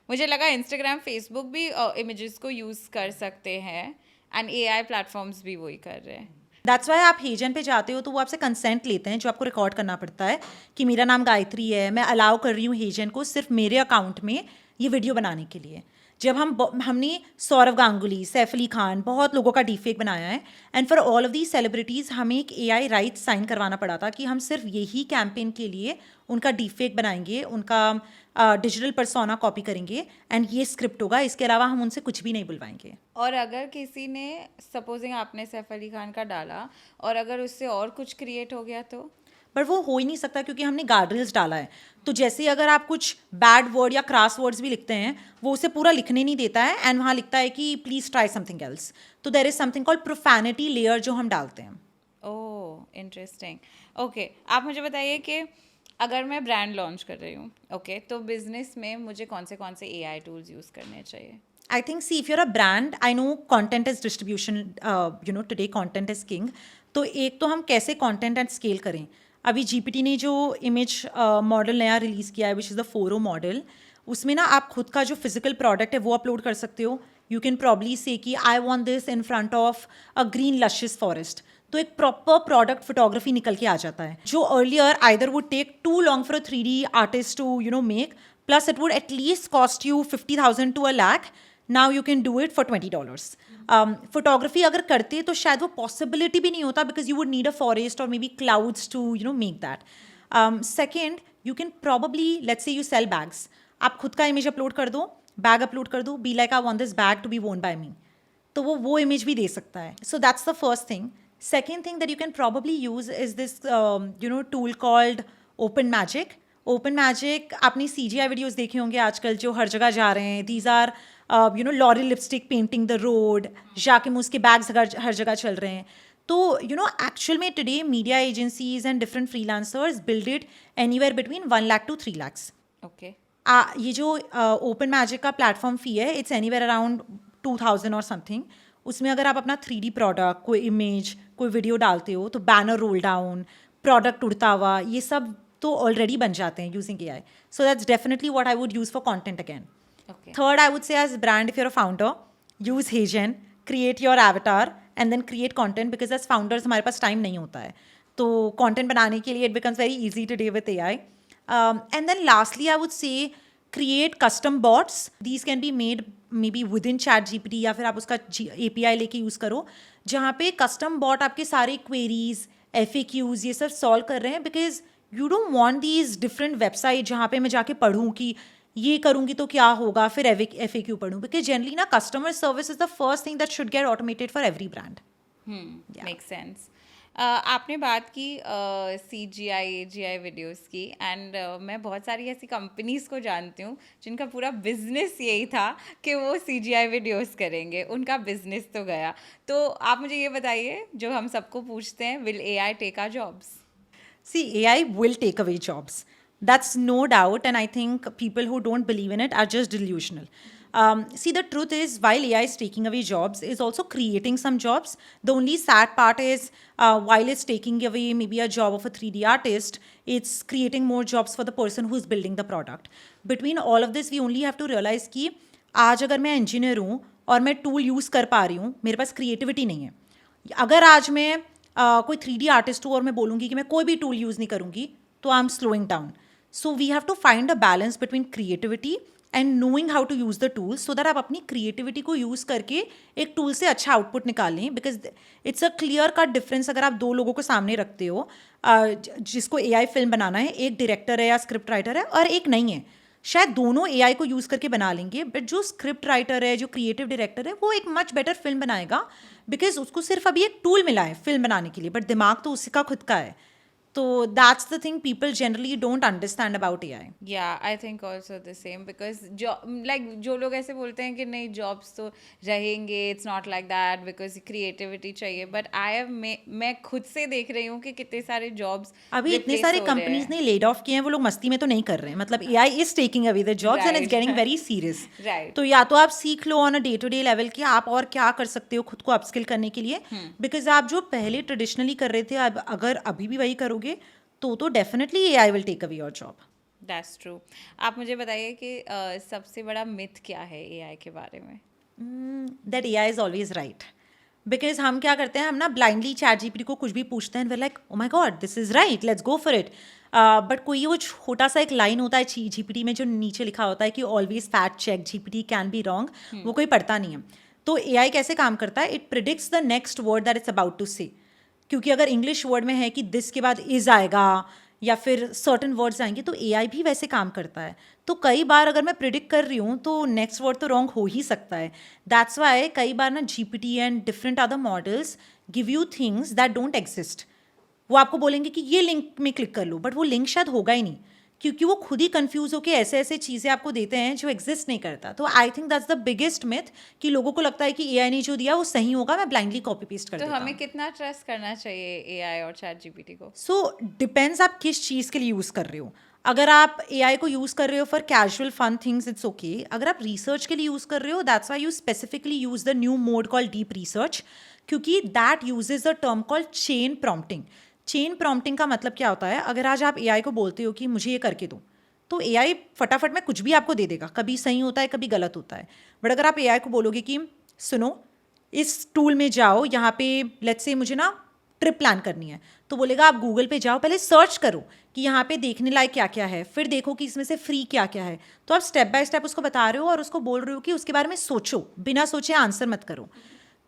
मुझे लगा इंस्टाग्राम, फेसबुक भी इमेजेस को use कर सकते हैं एंड AI प्लेटफॉर्म्स भी वही कर रहे हैं. दैट्स वाई आप हेजन पे जाते हो तो वो आपसे कंसेंट लेते हैं, जो आपको रिकॉर्ड करना पड़ता है कि मेरा नाम गायत्री है, मैं अलाउ कर रही हूँ हेजन को सिर्फ मेरे अकाउंट में ये वीडियो बनाने के लिए. जब हमने सौरव गांगुली, सैफ अली खान, बहुत लोगों का डीफेक बनाया है, and for all of these celebrities हमें एक AI राइट साइन करवाना पड़ा था कि हम सिर्फ यही कैंपेन के लिए उनका डीफेक बनाएंगे, उनका डिजिटल पर्सोना कॉपी करेंगे एंड ये स्क्रिप्ट होगा, इसके अलावा हम उनसे कुछ भी नहीं बुलवाएंगे. और अगर किसी ने, सपोजिंग आपने सैफ अली खान का डाला और अगर उससे और कुछ क्रिएट हो गया तो? बट वो हो ही नहीं सकता क्योंकि हमने गार्डरेल्स डाला है. तो जैसे अगर आप कुछ बैड वर्ड या क्रास वर्ड्स भी लिखते हैं, वो उसे पूरा लिखने नहीं देता है एंड वहाँ लिखता है कि प्लीज़ ट्राई समथिंग एल्स. तो there is something called profanity layer जो हम डालते हैं. Oh interesting. ओके, आप मुझे बताइए कि अगर मैं ब्रांड लॉन्च कर रही हूँ, ओके, तो बिजनेस में मुझे कौन से AI टूल्स यूज़ करने चाहिए? I think, see, if you're a brand, I know content is distribution, today content is king. तो एक तो हम कैसे content and scale करें. अभी GPT ने जो इमेज मॉडल नया रिलीज़ किया है, which is the 4O model, उसमें ना आप खुद का जो फिजिकल प्रोडक्ट है वो अपलोड कर सकते हो. यू कैन प्रॉब्ली से कि I want this in front of a green luscious forest, तो एक प्रॉपर प्रोडक्ट फोटोग्राफी निकल के आ जाता है, जो earlier either would take too long for a 3D artist to make, plus it would at least cost you 50,000 to 1,00,000. Now you can do it for $20. Photography अगर करते तो शायद वो पॉसिबिलिटी भी नहीं होता, because you would need a forest और maybe clouds to make that. Second, you can probably, let's say you sell bags, आप खुद का इमेज अपलोड कर दो, बैग अपलोड कर दो, be like I want this bag to be won by me, तो वो इमेज भी दे सकता है. So that's the first thing. Second thing that you can probably use is this tool called OpenMagic. OpenMagic, आपने CGI videos देखे होंगे आजकल जो हर जगह जा रहे हैं. These are lorry lipstick painting the road, Jacquemus के बैग्स हर जगह चल रहे हैं. तो एक्चुअल में today media agencies and different freelancers build it anywhere between 1 lakh to 3 lakhs. Okay. ये जो OpenMagic का प्लेटफॉर्म फ़ी है, इट्स एनीवेयर अराउंड 2,000 और समथिंग. उसमें अगर आप अपना 3D प्रोडक्ट, कोई इमेज, कोई वीडियो डालते हो, तो बैनर रोल डाउन, प्रोडक्ट उड़ता हुआ, ये सब तो ऑलरेडी बन जाते हैं using AI. So that's definitely what I would use for content again. Okay. Third, I would say as brand, if you're a founder, use Heijin, create your avatar and then create content, because as founders हमारे पास time नहीं होता है. तो content बनाने के लिए it becomes very easy today with AI. And then lastly, I would say create custom bots. These can be made maybe within ChatGPT या फिर आप उसका API लेके यूज़ करो, जहाँ पे custom bot आपके सारे queries, FAQs ये सब solve कर रहे हैं, because you don't want these different websites जहाँ पे मैं जाके पढ़ूँ कि ये करूँगी तो क्या होगा, फिर FAQ पढ़ूँ, बिकॉज जनरली ना customer service is the first thing that should get automated for every brand. Make sense. आपने बात की CGI AGI वीडियोस की, एंड मैं बहुत सारी ऐसी कंपनीज को जानती हूँ जिनका पूरा बिजनेस यही था कि वो CGI वीडियोस करेंगे. उनका बिजनेस तो गया. तो आप मुझे ये बताइए, जो हम सबको पूछते हैं, will AI take our jobs? See, AI will take away jobs. That's no doubt. And I think people who don't believe in it are just delusional. See, the truth is, while AI is taking away jobs, is also creating some jobs. The only sad part is, while it's taking away maybe a job of a 3D artist, it's creating more jobs for the person who's building the product. Between all of this, we only have to realize कि आज अगर मैं engineer हूँ और मैं tool use कर पा रही हूँ, मेरे पास क्रिएटिविटी नहीं है. अगर आज मैं कोई 3D आर्टिस्ट हूँ और मैं बोलूँगी कि मैं कोई भी टूल यूज़ नहीं करूँगी, तो I am slowing down. So we have to find a balance between creativity and knowing how to use the tools, so that आप अपनी क्रिएटिविटी को यूज़ करके एक टूल से अच्छा आउटपुट निकाल लें. Because it's a clear cut difference अगर आप दो लोगों को सामने रखते हो, जिसको AI फिल्म बनाना है, एक डायरेक्टर है या स्क्रिप्ट राइटर है और एक नहीं है. शायद दोनों AI को यूज़ करके बना लेंगे, बट जो स्क्रिप्ट राइटर है, जो क्रिएटिव डायरेक्टर है, वो एक मच बेटर फिल्म बनाएगा, बिकॉज उसको सिर्फ अभी एक टूल मिला है फिल्म बनाने के लिए, बट दिमाग तो उसका खुद का है. तो that's the thing people generally don't understand about AI. Yeah, I think also the same, because जो लोग ऐसे बोलते हैं कि नहीं जॉब्स तो रहेंगे, it's not like that, because creativity चाहिए. बट मैं खुद से देख रही हूँ कि कितने सारे जॉब्स अभी इतने सारे कंपनीज ने लेड ऑफ किए हैं, वो लोग मस्ती में तो नहीं कर रहे हैं. मतलब AI is taking away the jobs and it's getting very serious. Right. तो या तो आप सीख लो on a day to day level कि आप और क्या कर सकते हो खुद को अपस्किल करने के लिए, बिकॉज आप जो पहले ट्रेडिशनली कर रहे थे, अब अगर अभी भी वही करोगे तो definitely AI will take away your job. That's true. आप मुझे बताइए कि सबसे बड़ा मिथ क्या है AI के बारे में? That AI is always right. Because हम क्या करते हैं, हम ना ब्लाइंडली ChatGPT को कुछ भी पूछते हैं, we like oh my God this is right, let's go for it. But कोई वो छोटा सा एक लाइन होता है GPT में जो नीचे लिखा होता है कि always fact check, GPT can be wrong, वो कोई पढ़ता नहीं है. तो AI कैसे काम करता है, it predicts the next word that it's about to say. क्योंकि अगर इंग्लिश वर्ड में है कि दिस के बाद इज आएगा या फिर सर्टन वर्ड्स आएंगे, तो AI भी वैसे काम करता है. तो कई बार अगर मैं प्रिडिक्ट कर रही हूँ तो नेक्स्ट वर्ड तो रॉन्ग हो ही सकता है. दैट्स वाई कई बार ना GPT and different other models give you things that don't exist. वो आपको बोलेंगे कि ये लिंक में क्लिक कर लो, बट वो लिंक शायद होगा ही नहीं, क्योंकि वो खुद ही कंफ्यूज होकर ऐसे ऐसे चीज़ें आपको देते हैं जो एग्जिस्ट नहीं करता. तो I think that's the biggest myth कि लोगों को लगता है कि AI ने जो दिया वो सही होगा, मैं ब्लाइंडली कॉपी पेस्ट कर तो देता हूँ. हमें कितना ट्रस्ट करना चाहिए AI और ChatGPT को? सो डिपेंड्स आप किस चीज़ के लिए यूज़ कर रहे हो. अगर आप AI को यूज़ कर रहे हो for casual fun things, it's okay. अगर आप रिसर्च के लिए यूज़ कर रहे हो, that's why you specifically use the new mode called deep research, क्योंकि that uses the term called chain prompting. Chain prompting का मतलब क्या होता है, अगर आज आप AI को बोलते हो कि मुझे ये करके दो, तो AI फटाफट में कुछ भी आपको दे देगा. कभी सही होता है, कभी गलत होता है. बट अगर आप AI को बोलोगे कि सुनो इस टूल में जाओ, यहाँ पे लेट्स से मुझे ना ट्रिप प्लान करनी है, तो बोलेगा आप गूगल पे जाओ, पहले सर्च करो कि यहाँ पे देखने लायक क्या क्या है, फिर देखो कि इसमें से फ्री क्या क्या है. तो आप स्टेप बाय स्टेप उसको बता रहे हो और उसको बोल रहे हो कि उसके बारे में सोचो, बिना सोचे आंसर मत करो.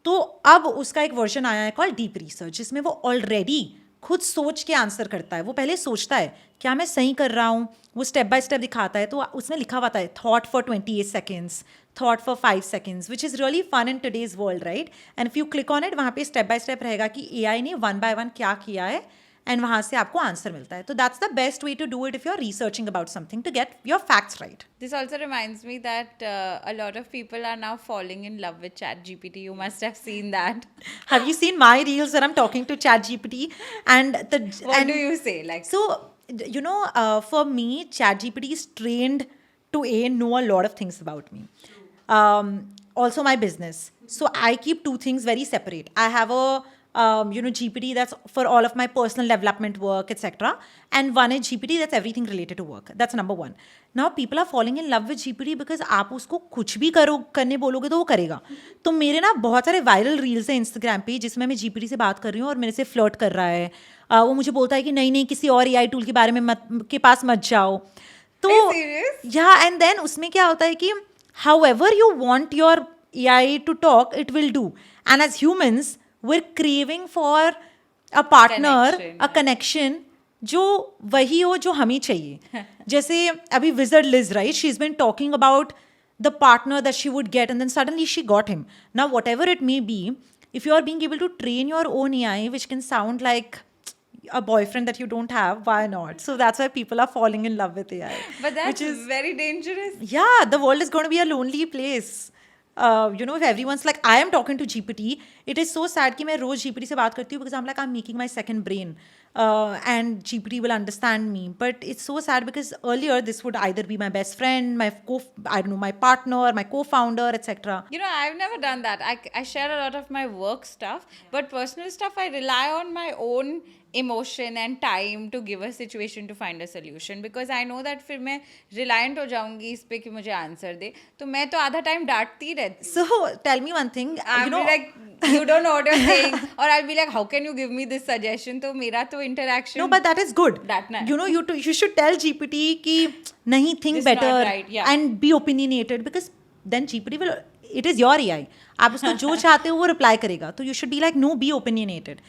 तो अब उसका एक वर्जन आया है कॉल डीप रिसर्च, जिसमें वो ऑलरेडी खुद सोच के आंसर करता है. वो पहले सोचता है क्या मैं सही कर रहा हूँ, वो स्टेप बाय स्टेप दिखाता है. तो उसमें लिखा हुआ है thought for 28 seconds, thought for 5 seconds, which is really fun in today's world, right. And if you click on it, वहाँ पे स्टेप बाय स्टेप रहेगा कि AI ने 1 by 1 क्या किया है, एंड वहाँ से आपको आंसर मिलता है. तो that's the best way to do it if you are researching about something to get your facts right. This also reminds me that a lot of people are now falling in love with ChatGPT. You must have seen that. Have you seen my reels where I'm talking to ChatGPT and What do you say? Like, so you know, for me, ChatGPT is trained to know a lot of things about me. Also my business. So I keep two things very separate. I have a GPT that's for all of my personal development work, etc. And one is GPT that's everything related to work. That's number one. Now people are falling in love with GPT because आप उसको कुछ भी करने बोलोगे तो वो करेगा. तो मेरे ना बहुत सारे वायरल रील्स हैं इंस्टाग्राम पे जिसमें मैं GPT से बात कर रही हूँ और मेरे से फ्लर्ट कर रहा है. वो मुझे बोलता है कि नहीं किसी और AI टूल के बारे में के पास मत जाओ. तो या एंड देन उसमें क्या होता है कि however you want your AI to talk, it will do. And as humans, we're craving for a partner, a connection जो वही हो जो हमें चाहिए. जैसे अभी wizard Liz, right, she is been talking about the partner that she would get, and then suddenly she got him. Now whatever it may be, if you are being able to train your own AI, which can sound like a boyfriend that you don't have, why not? So that's why people are falling in love with AI. But that's which is, very dangerous. yeah, the world is going to be a lonely place. If everyone's like, I am talking to GPT, it is so sad कि मैं रोज GPT से बात करती हूँ because I'm like, I'm making my second brain, and GPT will understand me. But it's so sad because earlier this would either be my best friend, my partner, my co-founder, etc. I've never done that. I share a lot of my work stuff, but personal stuff, I rely on my own emotion and time to give a situation to find a solution, because I know that फिर मैं reliant हो जाऊंगी इस पे कि मुझे answer दे, तो मैं तो आधा टाइम डांटती रहती. So tell me one thing. I'll be like, you don't know what you're saying, or I'll be like, how can you give me this suggestion? तो मेरा तो interaction. No, but that is good. You should tell GPT कि नहीं, think This is better, not right, yeah. and be opinionated, because then GPT will. It is your AI. आप उसको जो चाहते हो वो रिप्लाई करेगा. तो you should be like, no, be opinionated.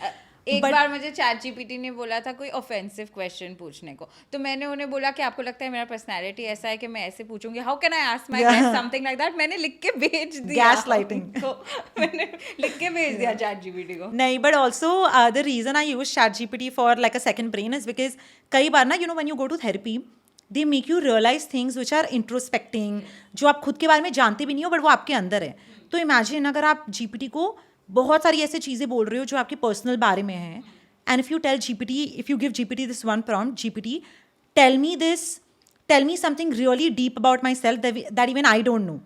एक बार मुझे चैट जीपीटी ने बोला था कोई ऑफेंसिव क्वेश्चन पूछने को, तो मैंने उन्हें बोला कि आपको लगता है मेरा पर्सनालिटी ऐसा है कि मैं ऐसे पूछूंगी, how can I ask my guest something like that. मैंने लिख के भेज दिया. Gaslighting. तो मैंने लिख के भेज दिया चैट जीपीटी को. नहीं, but also the reason I use ChatGPT for like a second brain is because कई बार ना, when you go to therapy, they make you realize things which are introspecting, जो आप खुद के बारे में जानते भी नहीं हो बट वो आपके अंदर है. तो इमेजिन अगर आप जीपीटी को बहुत सारी ऐसी चीज़ें बोल रहे हो जो आपके पर्सनल बारे में है, and if you give GPT this one prompt, GPT tell me something really deep about myself that even I don't know,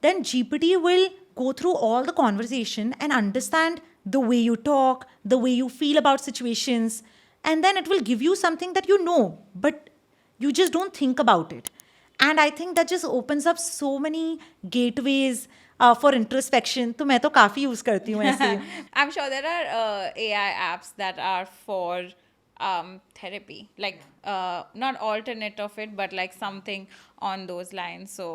then GPT will go through all the conversation and understand the way you talk, the way you feel about situations, and then it will give you something that you know, but you just don't think about it. And I think that just opens up so many gateways for introspection. तो मैं तो काफ़ी use करती हूँ ऐसे. I'm sure there are AI apps that are for therapy, like not alternate of it, but like something on those lines. So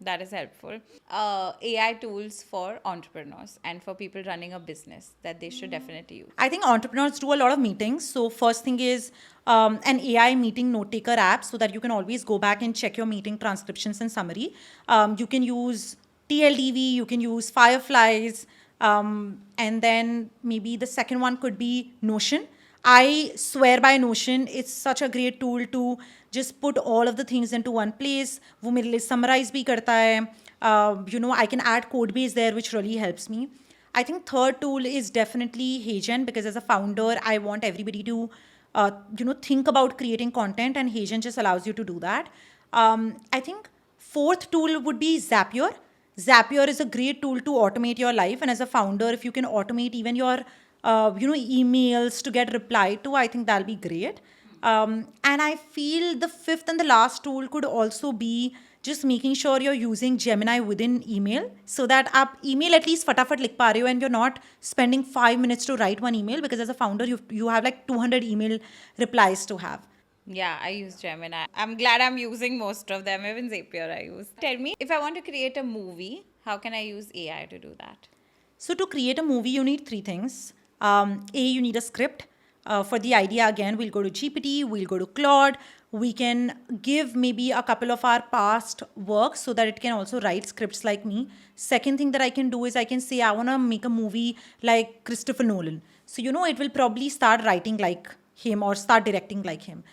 that is helpful. AI tools for entrepreneurs and for people running a business that they should definitely use. I think entrepreneurs do a lot of meetings. So first thing is an AI meeting note taker app, so that you can always go back and check your meeting transcriptions and summary. You can use TLDV, you can use Fireflies, and then maybe the second one could be Notion. I swear by Notion. It's such a great tool to just put all of the things into one place. वो मेरे लिए summarize भी करता है. I can add code base there, which really helps me. I think third tool is definitely HeyGen, because as a founder, I want everybody to, think about creating content, and HeyGen just allows you to do that. I think fourth tool would be Zapier. Zapier is a great tool to automate your life, and as a founder, if you can automate even your emails to get replied to, I think that'll be great. And I feel the fifth and the last tool could also be just making sure you're using Gemini within email, so that आप email at least फटाफट लिख पा रहे हो, and you're not spending 5 minutes to write one email, because as a founder you have like 200 email replies to have. Yeah, I use Gemini. I'm glad I'm using most of them. Even Zapier I use. Tell me, if I want to create a movie, how can I use AI to do that? So to create a movie, you need three things. You need a script. For the idea, again, we'll go to GPT, we'll go to Claude. We can give maybe a couple of our past work so that it can also write scripts like me. Second thing that I can do is I can say I want to make a movie like Christopher Nolan. So, it will probably start writing like him or start directing like him.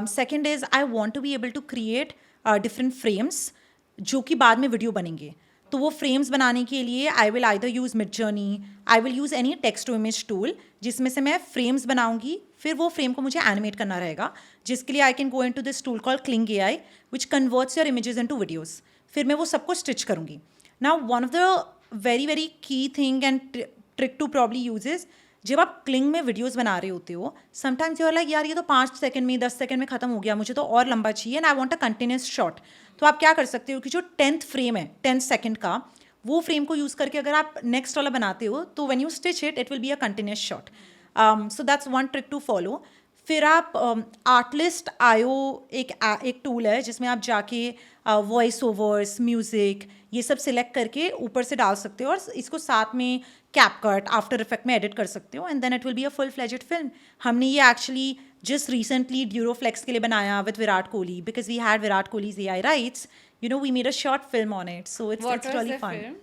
Second is I want to be able to create different frames जो कि बाद में video बनेंगे. तो वो frames बनाने के लिए I will either use Midjourney, I will use any text to image tool, जिसमें से मैं फ्रेम्स बनाऊंगी. फिर वो फ्रेम को मुझे एनिमेट करना रहेगा, जिसके लिए I can go into this tool called Kling AI, which converts your images into videos. फिर मैं वो सबको स्टिच करूँगी. Now one of the very very key thing and trick to probably use is, जब आप क्लिंग में videos बना रहे होते हो, समटाइम्स यू आर लाइक यार ये तो 5 सेकंड में 10 सेकंड में खत्म हो गया, मुझे तो और लंबा चाहिए, and I want a continuous shot. तो आप क्या कर सकते हो कि जो 10th फ्रेम है 10 सेकंड का, वो फ्रेम को यूज़ करके अगर आप नेक्स्ट वाला बनाते हो, तो when you stitch it will be a continuous shot. So that's one trick to follow. फिर आप आर्टलिस्ट आयो एक टूल है जिसमें आप जाके वॉइस ओवर्स, म्यूज़िक ये सब सिलेक्ट करके ऊपर से डाल सकते हो और इसको साथ में कैपकट, आफ्टर इफेक्ट में एडिट कर सकते हो and then it will be a full fledged film. हमने ये एक्चुअली जस्ट रिसेंटली ड्यूरोफ्लेक्स के लिए बनाया with Virat Kohli because we had Virat Kohli's AI rights. You know, we made a short film on it, so it's What was really the fun. film?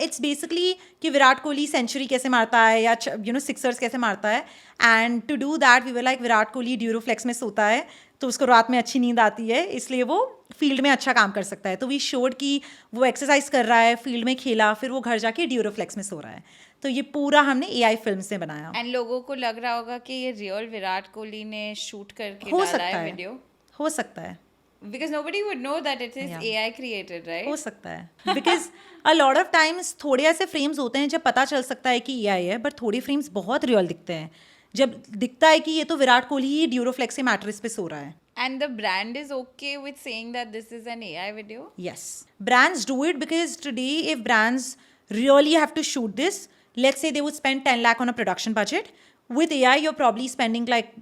It's basically कि Virat Kohli century कैसे मारता है या सिक्सर्स कैसे मारता है and to do that we were like Virat Kohli Duroflex में सोता है तो उसको रात में अच्छी नींद आती है इसलिए वो फील्ड में अच्छा काम कर सकता है. तो वी शोड कि वो एक्सरसाइज कर रहा है, फील्ड में खेला, फिर वो घर जाके ड्यूरोफ्लेक्स में सो रहा है. तो ये पूरा हमने AI फिल्म से बनाया. एंड लोगों को लग रहा होगा कि ये रियल विराट कोहली ने शूट करके हो डाला सकता है है, वीडियो, हो सकता है, because nobody would know that it is Yeah. AI created, हो right? सकता है because a lot of times थोड़े ऐसे फ्रेम्स होते हैं जब पता चल सकता है कि AI है बट थोड़े फ्रेम्स बहुत रियल दिखते हैं जब दिखता है कि ये तो विराट कोहली ही ड्यूरोफ्लेक्स के मैट्रेस पे सो रहा है. And the brand is okay with saying that this is an AI video? Yes, brands do it because today if brands really have to shoot this, let's say they would spend 10 lakh on a production budget. With AI, you're probably spending like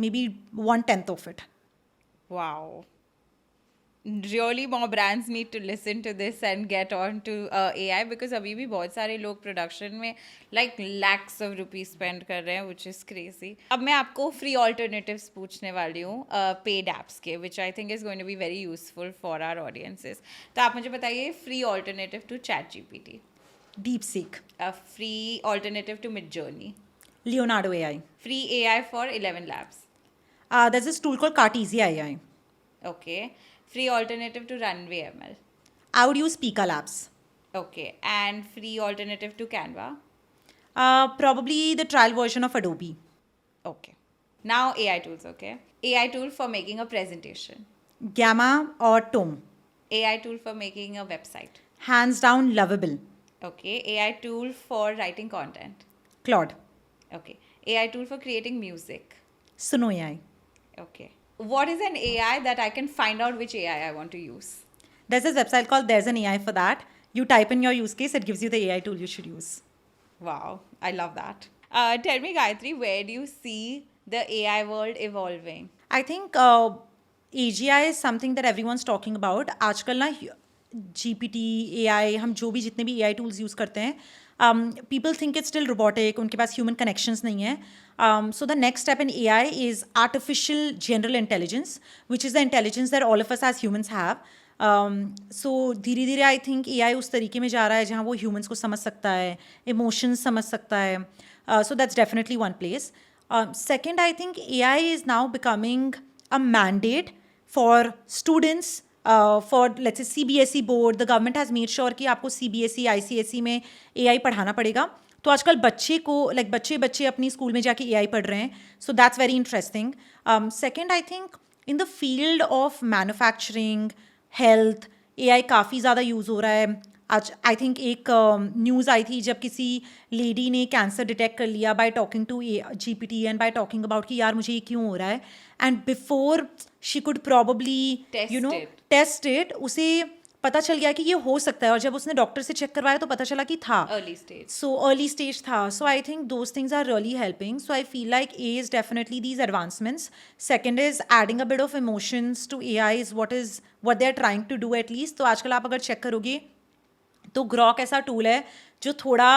maybe 1/10 of it. Wow. Really more brands need to listen to this and get on to AI because अभी भी बहुत सारे लोग production में like lakhs of rupees spend कर रहे हैं, which is crazy. अब मैं आपको free alternatives पूछने वाली हूँ paid apps के, which I think is going to be very useful for our audiences. तो आप मुझे बताइए free alternative to ChatGPT, DeepSeek, a free alternative to Midjourney, Leonardo AI. free AI for 11 Labs. There's this tool called Cartesia AI. Okay. Free alternative to Runway ML. I would use Pika Labs. Okay. And free alternative to Canva. Probably the trial version of Adobe. Okay. Now AI tools, okay? AI tool for making a presentation. Gamma or Tome. AI tool for making a website. Hands down lovable. Okay. AI tool for writing content. Claude. Okay. AI tool for creating music. Suno AI. Okay. What is an AI that I can find out which AI I want to use? There's this website called There's an AI for that. You type in your use case, it gives you the AI tool you should use. Wow. I love that. Tell me, Gayatri, where do you see the AI world evolving? I think AGI is something that everyone's talking about. आजकल ना GPT, AI, हम जो भी जितने भी AI tools use करते हैं, people think it's still robotic, उनके पास human connections नहीं है. So the next step in AI is artificial general intelligence, which is the intelligence that all of us as humans have. So धीरे धीरे I think AI उस तरीके में जा रहा है जहाँ वो humans को समझ सकता है, emotions समझ सकता है. So that's definitely one place. Second, I think AI is now becoming a mandate for students. For let's say CBSE board, the government has made sure कि आपको CBSE, ICSE में AI पढ़ाना पड़ेगा. तो आजकल बच्चे को बच्चे अपनी स्कूल में जाके AI पढ़ रहे हैं. So that's very interesting. Second, I think in the field of manufacturing, health, AI काफ़ी ज़्यादा यूज़ हो रहा है. आज आई थिंक एक न्यूज़ आई थी जब किसी लेडी ने कैंसर डिटेक्ट कर लिया by talking to GPT and by talking about कि यार मुझे ये क्यों हो रहा है and before she could probably test it उसे पता चल गया कि ये हो सकता है और जब उसने डॉक्टर से चेक करवाया तो पता चला कि था अर्ली स्टेज था. So I think those things are really helping. So I feel like A is definitely these advancements. Second is adding a bit of emotions to AI is what they're trying to do at least. तो आजकल आप अगर check करोगे तो Grok ऐसा tool है जो थोड़ा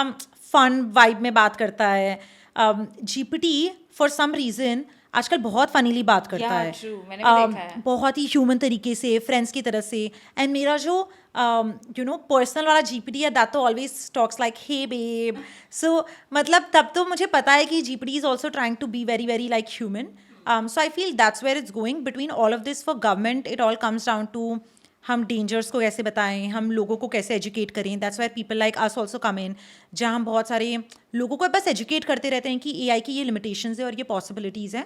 फन वाइब में बात करता है. GPT फॉर सम रीज़न आजकल बहुत फनीली बात करता है. मैंने भी देखा है. बहुत ही ह्यूमन तरीके से, फ्रेंड्स की तरह से. एंड मेरा जो पर्सनल वाला GPT है दैट तो always talks like hey babe. So मतलब तब तो मुझे पता है कि GPT is also trying to be very very like human. So I feel that's where it's going. Between all of this for government it all comes down to हम dangers को कैसे बताएं, हम लोगों को कैसे एजुकेट करें. That's where people like us also come in, जहाँ हम बहुत सारे लोगों को बस एजुकेट करते रहते हैं कि AI की ये लिमिटेशंस है और ये पॉसिबिलिटीज़ हैं.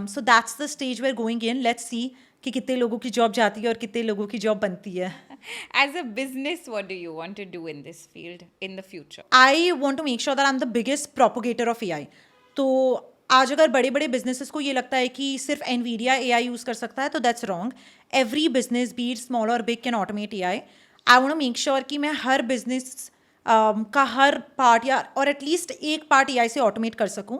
So that's the stage where going in. Let's see कि कितने लोगों की जॉब जाती है और कितने लोगों की जॉब बनती है. As a business, what do you want to do in this field in the future? I want to make sure that I'm the biggest propagator of AI. तो आज अगर बड़े बड़े बिजनेसेस को ये लगता है कि सिर्फ NVIDIA AI यूज़ कर सकता है तो that's wrong. Every business be it small और big can automate AI. I want to make sure कि मैं हर बिजनेस का हर पार्ट या और एटलीस्ट एक पार्ट AI से ऑटोमेट कर सकूं.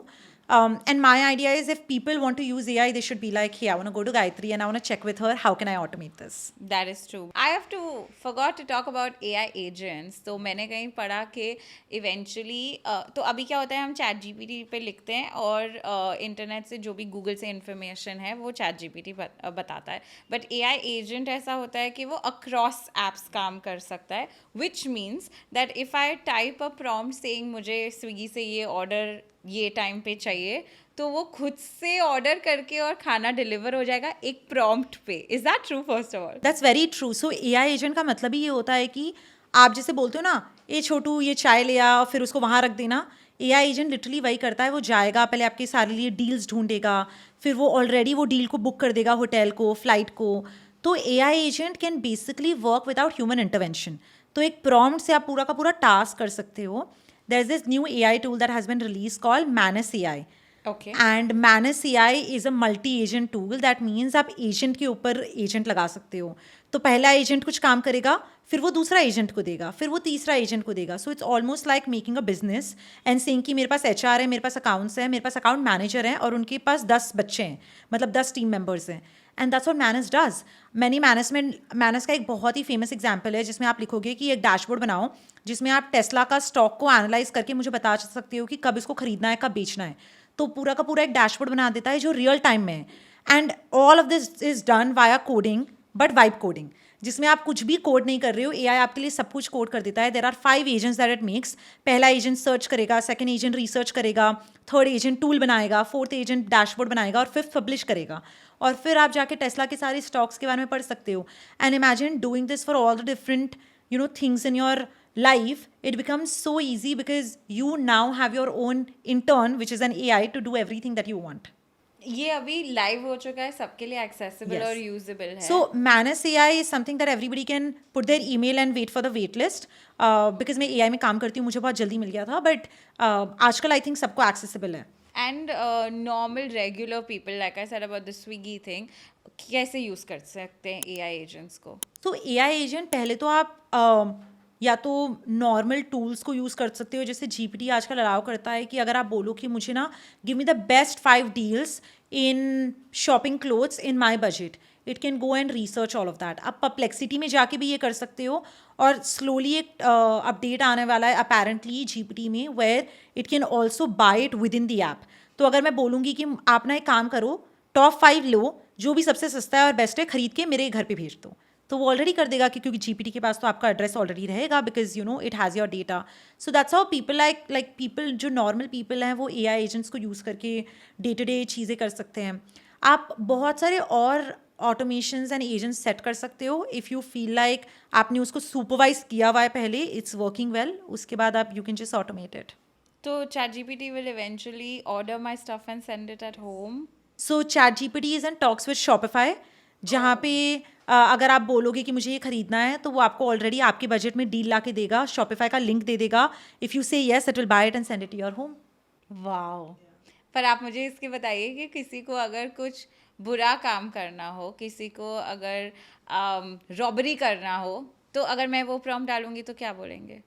And my idea is if people want to use AI, they should be like, hey, I want to go to Gayatri and I want to check with her, how can I automate this? That is true. I have to forgot to talk about AI agents. तो मैंने कहीं पढ़ा कि eventually तो अभी क्या होता है, हम चैट जीपीटी पे लिखते हैं और इंटरनेट से जो भी गूगल से इंफॉर्मेशन है वो चैट जीपीटी बताता है. बट AI एजेंट ऐसा होता है कि वो अक्रॉस एप्स काम कर सकता है, which means that if I type a prompt saying मुझे स्विगी से ये ऑर्डर ये टाइम पे चाहिए, तो वो खुद से ऑर्डर करके और खाना डिलीवर हो जाएगा एक प्रॉम्प्ट पे. Is that true? First of all, that's very true. So AI agent का मतलब ही ये होता है कि आप जैसे बोलते हो ना, ए छोटू ये चाय ले आ और फिर उसको वहाँ रख देना. AI एजेंट लिटरली वही करता है. वो जाएगा, पहले आपके सारे लिए डील्स ढूंढेगा, फिर वो ऑलरेडी वो डील को बुक कर देगा, होटल को, फ्लाइट को. तो AI agent can basically work without human intervention. तो एक प्रॉम्प्ट से आप पूरा का पूरा टास्क कर सकते हो. There is this new AI tool that has been released called Manus AI. Okay. And Manus AI is a multi agent tool. That means आप एजेंट के ऊपर एजेंट लगा सकते हो. तो पहला एजेंट कुछ काम करेगा, फिर वो दूसरा एजेंट को देगा, फिर वो तीसरा एजेंट को देगा. So it's almost like making a business and saying कि मेरे पास HR है, मेरे पास अकाउंट्स है, मेरे पास अकाउंट मैनेजर हैं और उनके पास 10 बच्चे हैं, मतलब 10 टीम मेंबर्स हैं. And that's what Manus does. Manus का एक बहुत ही फेमस एग्जाम्पल है जिसमें आप लिखोगे कि एक डैशबोर्ड बनाओ जिसमें आप टेस्ला का स्टॉक को एनालाइज करके मुझे बता सकते हो कि कब इसको खरीदना है, कब बेचना है. तो पूरा का पूरा एक डैशबोर्ड बना देता है जो रियल टाइम में है. And all of this is done via coding, but vibe coding, जिसमें आप कुछ भी कोड नहीं कर रहे हो. AI आपके लिए सब कुछ कोड कर देता है. There are 5 agents that it makes. पहला एजेंट सर्च करेगा, सेकंड एजेंट रिसर्च करेगा, थर्ड एजेंट टूल बनाएगा, फोर्थ एजेंट डैशबोर्ड बनाएगा और फिफ्थ पब्लिश करेगा. और फिर आप जाके टेस्ला के सारे स्टॉक्स के बारे में पढ़ सकते हो. And imagine doing this for all the different things in your life. It becomes so easy because you now have your own intern which is an AI to do everything that you want. ये अभी live हो चुका है, सबके लिए accessible Yes. और usable है. So Manus AI is something that everybody can put their email and wait for the wait list. Because मैं AI में काम करती हूँ, मुझे बहुत जल्दी मिल गया था, बट आजकल आई थिंक सबको accessible है. And normal regular people, like I said about the Swiggy thing, कैसे यूज कर सकते हैं AI एजेंट्स को? तो AI एजेंट पहले तो आप या तो नॉर्मल टूल्स को यूज़ कर सकते हो, जैसे GPT आजकल अलाउ करता है कि अगर आप बोलो कि मुझे ना give me the best 5 deals in shopping clothes in my budget, it can go and research all of that. आप परप्लेक्सिटी में जाके भी ये कर सकते हो. और स्लोली एक अपडेट आने वाला है अपेरेंटली GPT में, where it can also buy it within the app. तो अगर मैं बोलूँगी कि आप ना एक काम करो, टॉप 5 लो, जो भी सबसे सस्ता है और बेस्ट है, खरीद के मेरे घर पे भेज दो, तो वो ऑलरेडी कर देगा, क्योंकि GPT के पास तो आपका एड्रेस ऑलरेडी रहेगा, because it has your data. So that's how people like people जो नॉर्मल पीपल हैं वो AI एजेंट्स को यूज़ करके डे टू डे चीज़ें कर सकते हैं. आप बहुत सारे और ऑटोमेशंस एंड एजेंट्स सेट कर सकते हो इफ़ यू फील लाइक आपने उसको सुपरवाइज किया हुआ है पहले, इट्स वर्किंग वेल, उसके बाद आप you can just automate it. तो ChatGPT will eventually order my stuff and send it at home. So ChatGPT is in talks with Shopify, जहाँ पे अगर आप बोलोगे कि मुझे ये खरीदना है तो वो आपको ऑलरेडी आपके बजट में डील ला के देगा, Shopify का लिंक दे देगा. If you say yes, it will buy it and send it to your home. Wow. पर आप मुझे इसके बताइए कि किसी को अगर कुछ बुरा काम करना हो, किसी को अगर रॉबरी करना हो, तो अगर मैं वो प्रॉम्प्ट डालूंगी तो क्या बोलेंगे?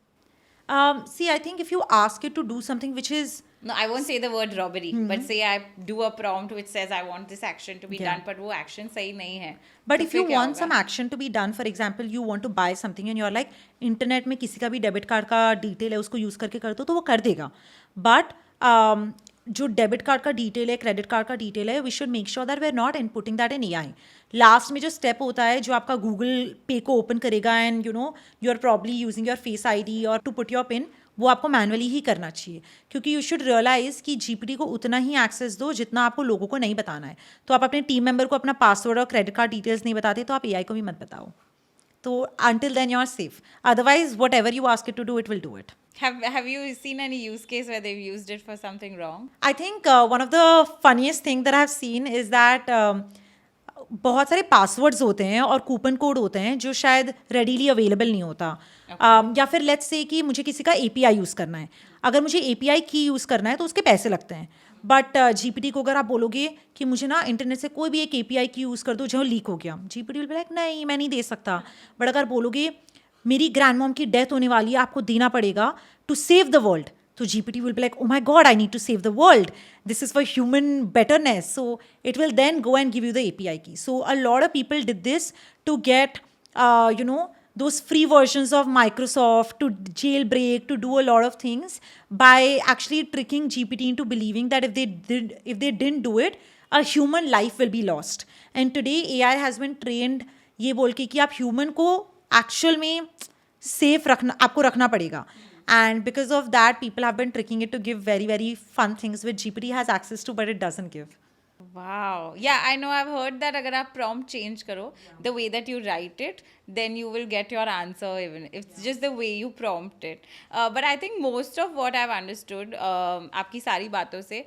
See, I think if you ask it to do something which is No, I won't say the word robbery, but say I do a prompt which says I want this action to be Yeah. done, but वो action सही नहीं है. But तो if फिर you क्या want होगा? some action to be done, for example, you want to buy something and you're like, internet में किसी का भी डेबिट कार्ड का डिटेल है उसको यूज़ करके कर दो, तो वो कर देगा. बट जो डेबिट कार्ड का डिटेल है, क्रेडिट कार्ड का डिटेल है, we should make sure that we are not inputting that in AI. Last में जो स्टेप होता है, जो आपका गूगल पे को ओपन करेगा and you are probably using your face ID और टू पुट योर पिन, वो आपको मैनुअली ही करना चाहिए, क्योंकि यू शुड रियलाइज़ कि GPT को उतना ही एक्सेस दो जितना आपको लोगों को नहीं बताना है. तो आप अपने टीम मेंबर को अपना पासवर्ड और क्रेडिट कार्ड डिटेल्स नहीं बताते, तो आप AI को भी मत बताओ. तो until then you are safe. Otherwise, whatever you ask it to do, it will do it. Have you seen any use case where they've used it for something wrong? I think one of the funniest thing that I have seen is that बहुत सारे passwords होते हैं और coupon code होते हैं जो शायद readily available नहीं होता. या फिर लेट्स से कि मुझे किसी का API यूज़ करना है. अगर मुझे API की यूज़ करना है तो उसके पैसे लगते हैं. बट GPT को अगर आप बोलोगे कि मुझे ना इंटरनेट से कोई भी एक API की यूज़ कर दो जो लीक हो गया, GPT विल बी लाइक नहीं, मैं नहीं दे सकता. बट अगर बोलोगे मेरी ग्रैंड मॉम की डेथ होने वाली है, आपको देना पड़ेगा to save the world, So GPT will be like, oh my God, I need to save the world. This is for human betterness. So it will then go and give you the API key. So a lot of people did this to get, those free versions of Microsoft, to jailbreak, to do a lot of things by actually tricking GPT into believing that if they didn't do it, a human life will be lost. And today AI has been trained ये बोल के कि आप human को actual में safe रखना, आपको रखना पड़ेगा. And because of that, people have been tricking it to give very, very fun things which GPT has access to, but it doesn't give. Wow. Yeah, I know. I've heard that अगर आप prompt change करो, the way that you write it, then you will get your answer even. It's just the way you prompt it. But I think most of what I've understood, आपकी सारी बातों से,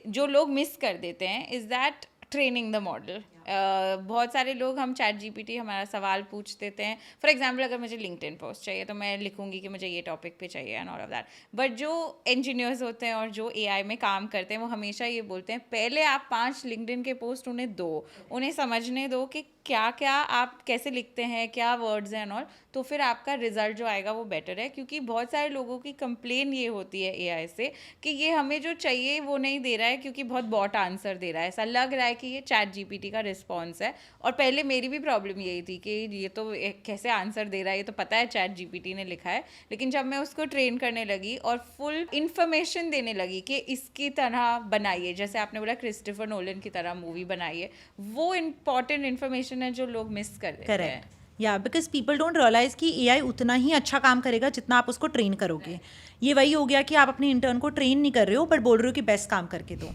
जो लोग miss कर देते हैं, is that training the model. बहुत सारे लोग हम चैट जीपीटी हमारा सवाल पूछ देते हैं. फॉर एग्जाम्पल अगर मुझे लिंक्डइन पोस्ट चाहिए तो मैं लिखूंगी कि मुझे ये टॉपिक पे चाहिए and all of that. But जो इंजीनियर्स होते हैं और जो एआई में काम करते हैं वो हमेशा ये बोलते हैं पहले आप 5 लिंक्डइन के पोस्ट उन्हें दो, उन्हें समझने दो कि क्या क्या आप कैसे लिखते हैं, क्या वर्ड्स हैं एंड ऑल, तो फिर आपका रिजल्ट जो आएगा वो बेटर है. क्योंकि बहुत सारे लोगों की कंप्लेन ये होती है एआई से कि ये हमें जो चाहिए वो नहीं दे रहा है क्योंकि बहुत बॉट आंसर दे रहा है. ऐसा लग रहा है कि ये चैट जीपीटी का रिस्पॉन्स है. और पहले मेरी भी प्रॉब्लम यही थी कि ये तो कैसे आंसर दे रहा है, ये तो पता है चैट जीपीटी ने लिखा है. लेकिन जब मैं उसको ट्रेन करने लगी और फुल इन्फॉर्मेशन देने लगी कि इसकी तरह बनाइए, जैसे आपने बोला क्रिस्टोफर नोलन की तरह मूवी बनाइए, वो इंपॉर्टेंट इन्फॉर्मेशन है जो लोग मिस कर देते हैं. करेक्ट. या बिकॉज पीपल डोंट रियलाइज कि एआई उतना ही अच्छा काम करेगा जितना आप उसको ट्रेन करोगे. ये वही हो गया कि आप अपने इंटर्न को ट्रेन नहीं कर रहे हो बट बोल रहे हो कि बेस्ट काम करके दो.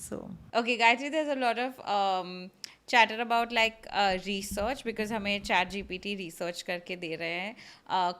सो Okay, Gayatri, there's a lot of chatter about like research because हमें चैट जीपीटी रिसर्च करके दे रहे हैं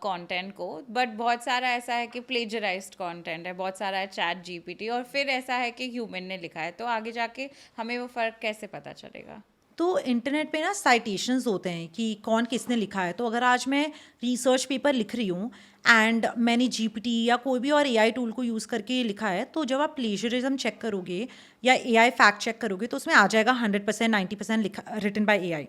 कंटेंट को. बट बहुत सारा ऐसा है कि प्लेजराइज्ड कंटेंट है, बहुत सारा है चैट जीपीटी, और फिर ऐसा है कि ह्यूमन ने लिखा है. तो आगे जाके हमें वो फ़र्क कैसे पता चलेगा? तो इंटरनेट पे ना साइटेशंस होते हैं कि कौन किसने लिखा है. तो अगर आज मैं रिसर्च पेपर लिख रही हूँ एंड मैंने जीपीटी या कोई भी और एआई टूल को यूज़ करके लिखा है, तो जब आप प्लेजरिज्म चेक करोगे या एआई फैक्ट चेक करोगे तो उसमें आ जाएगा 100%, 90% written by AI.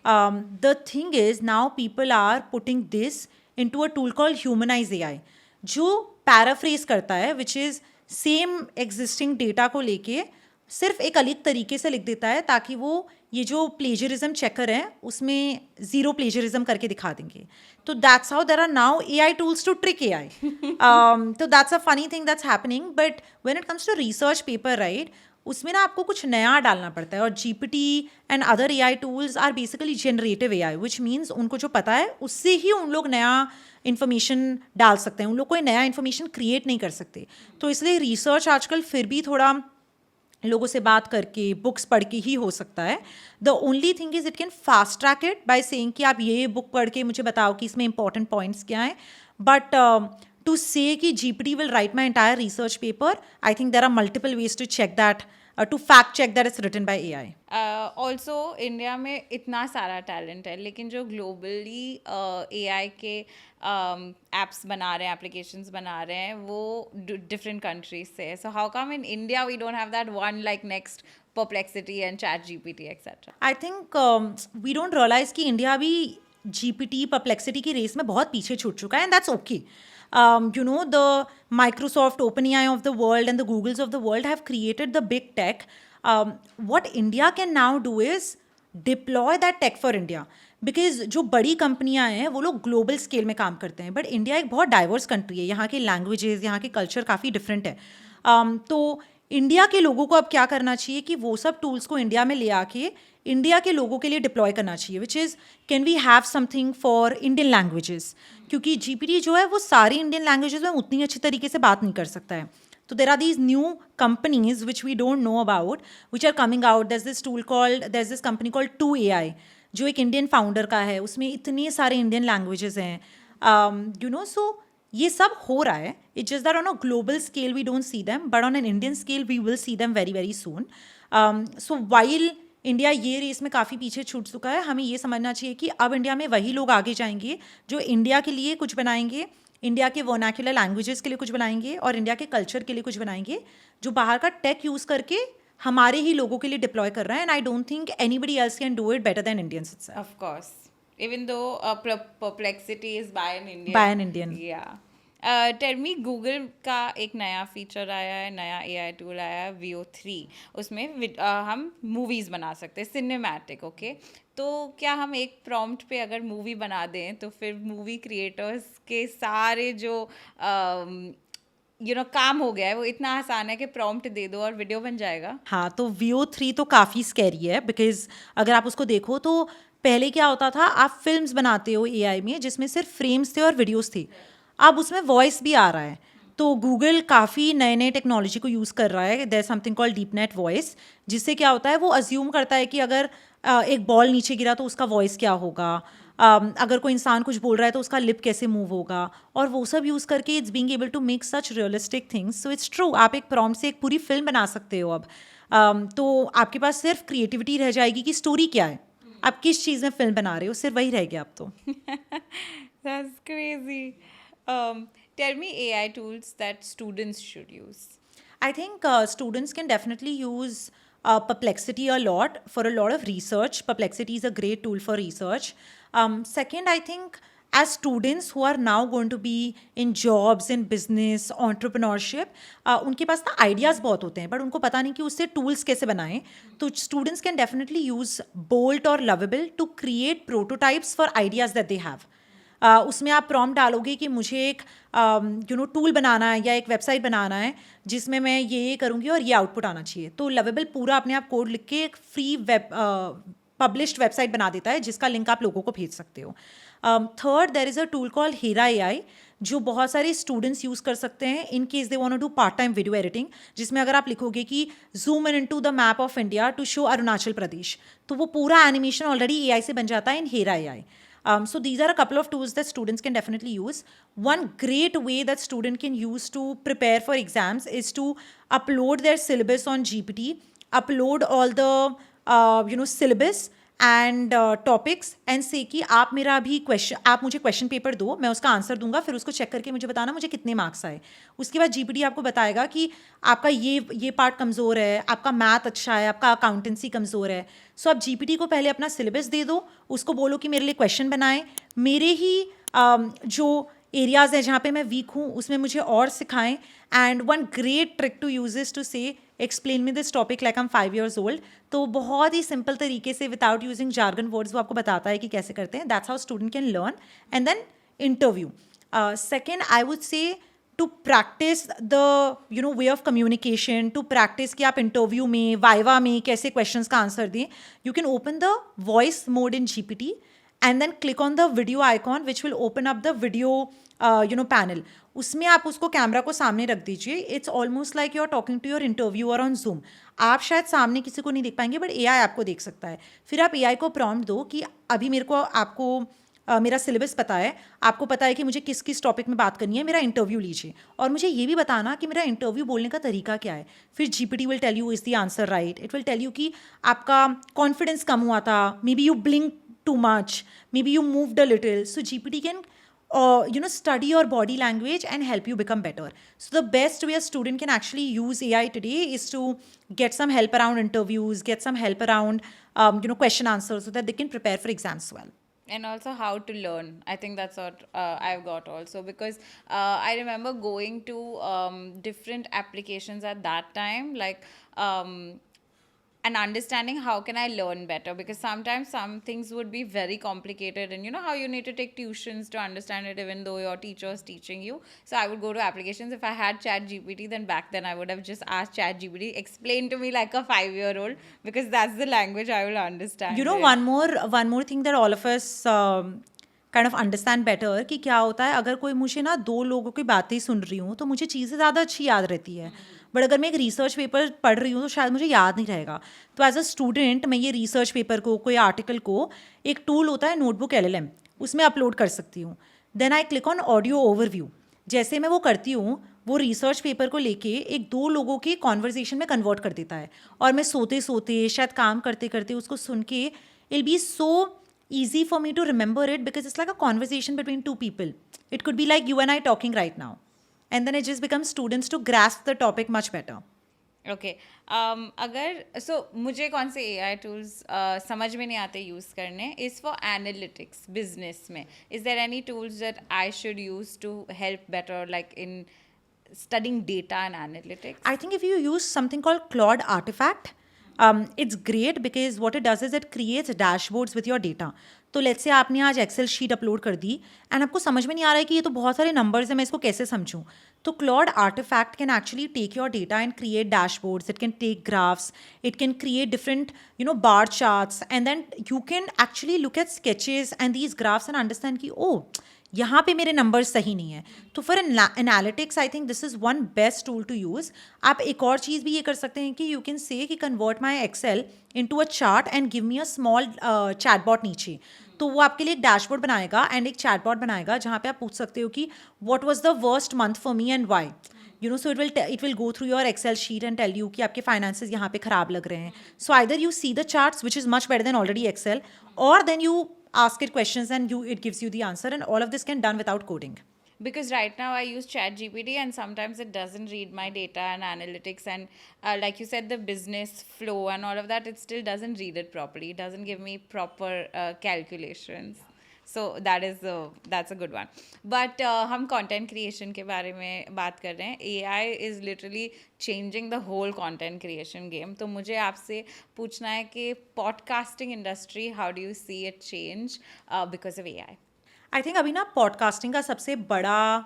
The thing is now people are putting this into a tool called humanize AI, जो पैराफ्रेज करता है, which is same existing data को लेके सिर्फ एक अलग तरीके से लिख देता है ताकि वो ये जो प्लेजरिज्म चेकर है उसमें ज़ीरो प्लेजरिज्म करके दिखा देंगे. तो that's how there are now AI tools to trick AI. तो that's a funny thing that's happening. But when it comes to research paper, right, उसमें ना आपको कुछ नया डालना पड़ता है. और GPT and other AI tools are basically generative AI, which means उनको जो पता है उससे ही उन लोग नया इन्फॉर्मेशन डाल सकते हैं. उन लोग कोई नया इन्फॉर्मेशन क्रिएट नहीं कर सकते. तो इसलिए रिसर्च आजकल फिर भी थोड़ा लोगों से बात करके, बुक्स पढ़ के ही हो सकता है. The only thing is it can fast track it by saying कि आप ये बुक पढ़ के मुझे बताओ कि इसमें इंपॉर्टेंट पॉइंट्स क्या हैं. बट टू से कि GPT will write my entire research paper, I think there are multiple ways to check that, to fact check that is written by AI. Also India में इतना सारा talent है, लेकिन जो globally AI के apps बना रहे हैं, एप्लीकेशंस बना रहे हैं, वो डिफरेंट कंट्रीज से है. So how come in India we don't have that one like next Perplexity and ChatGPT etc. I think we don't realise कि इंडिया भी जीपीटी परप्लेक्सिटी की रेस में बहुत पीछे छूट चुका है, and that's okay. You know, the Microsoft, OpenAI of the world and the Googles of the world have created the big tech. What India can now do is deploy that tech for India. Because जो बड़ी कंपनियां हैं वो लोग global scale में काम करते हैं, बट इंडिया एक बहुत डाइवर्स कंट्री है. यहाँ के लैंग्वेजेस, यहाँ के कल्चर काफ़ी डिफरेंट है. तो इंडिया के लोगों को अब क्या करना चाहिए कि वो सब टूल्स को इंडिया में ले आके इंडिया के लोगों के लिए डिप्लॉय करना चाहिए, which is can we have something for Indian languages. क्योंकि जीपीटी जो है वो सारी इंडियन लैंग्वेजेस में उतनी अच्छी तरीके से बात नहीं कर सकता है. तो there are these new companies which we don't know about which are coming out. There is this company called 2AI जो एक इंडियन फाउंडर का है. उसमें इतने सारे इंडियन लैंग्वेजेस हैं. यू नो, सो ये सब हो रहा है. It's just that on a global scale we don't see them, but on an Indian scale we will see them very very soon. So while India ये race में काफ़ी पीछे छूट चुका है, हमें ये समझना चाहिए कि अब इंडिया में वही लोग आगे जाएंगे जो इंडिया के लिए कुछ बनाएंगे, इंडिया के वर्नाक्युलर लैंग्वेजेस के लिए कुछ बनाएंगे और इंडिया के कल्चर के लिए कुछ बनाएंगे, जो बाहर का टेक यूज़ करके हमारे ही लोगों के लिए डिप्लॉय कर रहा है. And I don't think anybody else can do it better than Indians itself. Of course. Even though Perplexity is by an Indian. By an Indian. Yeah. Tell me, Google का एक नया फीचर आया है, नया AI tool आया है VO3. उसमें हम मूवीज़ बना सकते हैं, सिनेमैटिक. ओके, तो क्या हम एक प्रॉम्प्ट पे अगर मूवी बना दें तो फिर मूवी क्रिएटर्स के सारे जो काम हो गया है वो इतना आसान है कि प्रॉम्प्ट दे दो और वीडियो बन जाएगा? हाँ, तो VO3 तो काफ़ी स्कैरी है, बिकॉज़ अगर आप उसको देखो तो पहले क्या होता था, आप फ़िल्म्स बनाते हो एआई में जिसमें सिर्फ फ्रेम्स थे और वीडियोस थे। अब उसमें वॉइस भी आ रहा है। तो गूगल काफ़ी नए-नए टेक्नोलॉजी को यूज़ कर रहा है। There is something called deep net voice, जिससे क्या होता है, वो अज़्यूम करता है कि अगर एक बॉल नीचे गिरा तो उसका वॉइस क्या होगा, अगर कोई इंसान कुछ बोल रहा है तो उसका लिप कैसे मूव होगा, और वो सब यूज़ करके it's being able to make such realistic things. So it's true, आप एक प्रॉम्प्ट से एक पूरी फिल्म बना सकते हो अब. तो आपके पास सिर्फ क्रिएटिविटी रह जाएगी कि स्टोरी क्या है, आप किस चीज़ में फिल्म बना रहे हो, सिर्फ वही रह गया अब तो. That's crazy. Tell me AI tools that students should use. I think students can definitely use Perplexity a lot for a lot of research. Perplexity is a great tool for research. Second, I think as students who are now going to be in jobs, in business, entrepreneurship, उनके पास ना ideas बहुत होते हैं, but उनको पता नहीं कि उससे टूल्स कैसे बनाएं. तो students can definitely use Bolt और Lovable to create prototypes for ideas that they have. उसमें आप प्रॉम्प्ट डालोगे कि मुझे एक टूल बनाना है या एक वेबसाइट बनाना है जिसमें मैं ये करूँगी और ये आउटपुट आना चाहिए. तो लवेबल पूरा अपने आप कोड लिख के एक फ्री पब्लिश्ड वेबसाइट बना देता है जिसका लिंक आप लोगों को भेज सकते हो. Third, there is a tool called Hera AI, जो बहुत सारे स्टूडेंट्स यूज़ कर सकते हैं in case they want to do part time video editing, जिसमें अगर आप लिखोगे कि zoom in into the map of India to show Arunachal Pradesh, तो वो पूरा एनिमेशन ऑलरेडी AI से बन जाता है इन हीरा AI. So these are a couple of tools that students can definitely use. One great way that student can use to prepare for exams is to upload their syllabus on GPT, upload all the syllabus and topics, and say कि आप मेरा अभी आप मुझे question paper दो, मैं उसका answer दूंगा, फिर उसको चेक करके मुझे बताना मुझे कितने मार्क्स आए. उसके बाद GPT आपको बताएगा कि आपका ये पार्ट कमज़ोर है, आपका मैथ अच्छा है, आपका अकाउंटेंसी कमज़ोर है. सो आप GPT को पहले अपना सिलेबस दे दो, उसको बोलो कि मेरे लिए क्वेश्चन बनाए, मेरे ही जो एरियाज़ हैं जहाँ पे मैं वीक हूँ उसमें मुझे और सिखाएं. And one great trick to use is to say explain me this topic like I am 5 years old. तो बहुत ही सिंपल तरीके से विदाउट यूजिंग जार्गन वर्ड्स वो आपको बताता है कि कैसे करते हैं. That's how student can learn. And then interview. Second, I would say to practise the way of communication, to practise कि आप इंटरव्यू में, वाइवा में कैसे क्वेश्चंस का आंसर दें. You can open the voice mode in GPT and then click on the video icon which will open up the video panel. उसमें आप उसको कैमरा को सामने रख दीजिए. It's almost like you are talking to your interviewer on Zoom. आप शायद सामने किसी को नहीं देख पाएंगे बट AI आपको देख सकता है. फिर आप AI को प्रॉम्प्ट दो कि अभी मेरे को आपको मेरा सिलेबस पता है, आपको पता है कि मुझे किस किस टॉपिक में बात करनी है, मेरा इंटरव्यू लीजिए और मुझे ये भी बताना कि मेरा इंटरव्यू बोलने का तरीका क्या है. फिर GPT will tell you is the answer right. It will tell you कि आपका कॉन्फिडेंस कम हुआ था, maybe you blink too much, maybe you moved a little. So GPT can study your body language and help you become better. So the best way a student can actually use AI today is to get some help around interviews, get some help around question answers so that they can prepare for exams well. And also how to learn. I think that's what I've got also, because I remember going to different applications at that time, like and understanding how can I learn better, because sometimes some things would be very complicated, and you know how you need to take tuitions to understand it even though your teacher is teaching you. So I would go to applications. If I had ChatGPT, then back then I would have just asked ChatGPT, explain to me like a 5-year-old, because that's the language I will understand. You know, one more thing that all of us kind of understand better, कि क्या होता है अगर कोई मुझे ना 2 लोगों की बातें सुन रही हूँ तो मुझे चीज़ें ज़्यादा अच्छी याद रहती है, बट अगर मैं एक रिसर्च पेपर पढ़ रही हूँ तो शायद मुझे याद नहीं रहेगा. तो एज अ स्टूडेंट मैं ये रिसर्च पेपर को, कोई आर्टिकल को, एक टूल होता है नोटबुक LLM, उसमें अपलोड कर सकती हूँ. Then I click on audio overview. जैसे मैं वो करती हूँ, वो रिसर्च पेपर को लेके 1-2 लोगों की कॉन्वर्जेशन में कन्वर्ट कर देता है, और मैं सोते सोते, शायद काम करते करते उसको सुन के, it be so easy for me to remember it because it's like a conversation between 2 people. It could be like you and I talking right now. And then it just becomes students to grasp the topic much better. Okay अगर सो मुझे कौन से AI tools समझ में नहीं आते use करने is for analytics business में. Is there any tools that I should use to help better like in studying data and analytics? I think if you use something called Claude Artifact, it's great because what it does is it creates dashboards with your data. तो let's say आपने आज Excel sheet upload कर दी and आपको समझ में नहीं आ रहा है कि ये तो बहुत सारे नंबर्स हैं, मैं इसको कैसे समझूं. तो Claude artifact can actually take your data and create dashboards. It can take graphs, it can create different bar charts, and then you can actually look at sketches and these graphs and understand कि oh यहाँ पे मेरे numbers सही नहीं है. तो for analytics I think this is one best tool to use. आप एक और चीज़ भी ये कर सकते हैं कि यू कैन से कि convert my Excel into a chart and give me a small chatbot नीचे. तो वो आपके लिए एक डैशबोर्ड बनाएगा एंड एक चैटबॉट बनाएगा जहाँ पे आप पूछ सकते हो कि what was the worst month for me and why. So it will go through your Excel sheet and tell you कि आपके finances यहाँ पे खराब लग रहे हैं. So either you see the charts, which is much better than already Excel, or then you ask it questions and it gives you the answer, and all of this can done without coding. Because right now I use ChatGPT and sometimes it doesn't read my data and analytics and like you said the business flow and all of that, it still doesn't read it properly. It doesn't give me proper calculations. So that's a good one. But हम content creation के बारे में बात कर रहे हैं. AI is literally changing the whole content creation game. तो मुझे आपसे पूछना है कि podcasting industry, how do you see it change because of AI? I think अभी ना पॉडकास्टिंग का सबसे बड़ा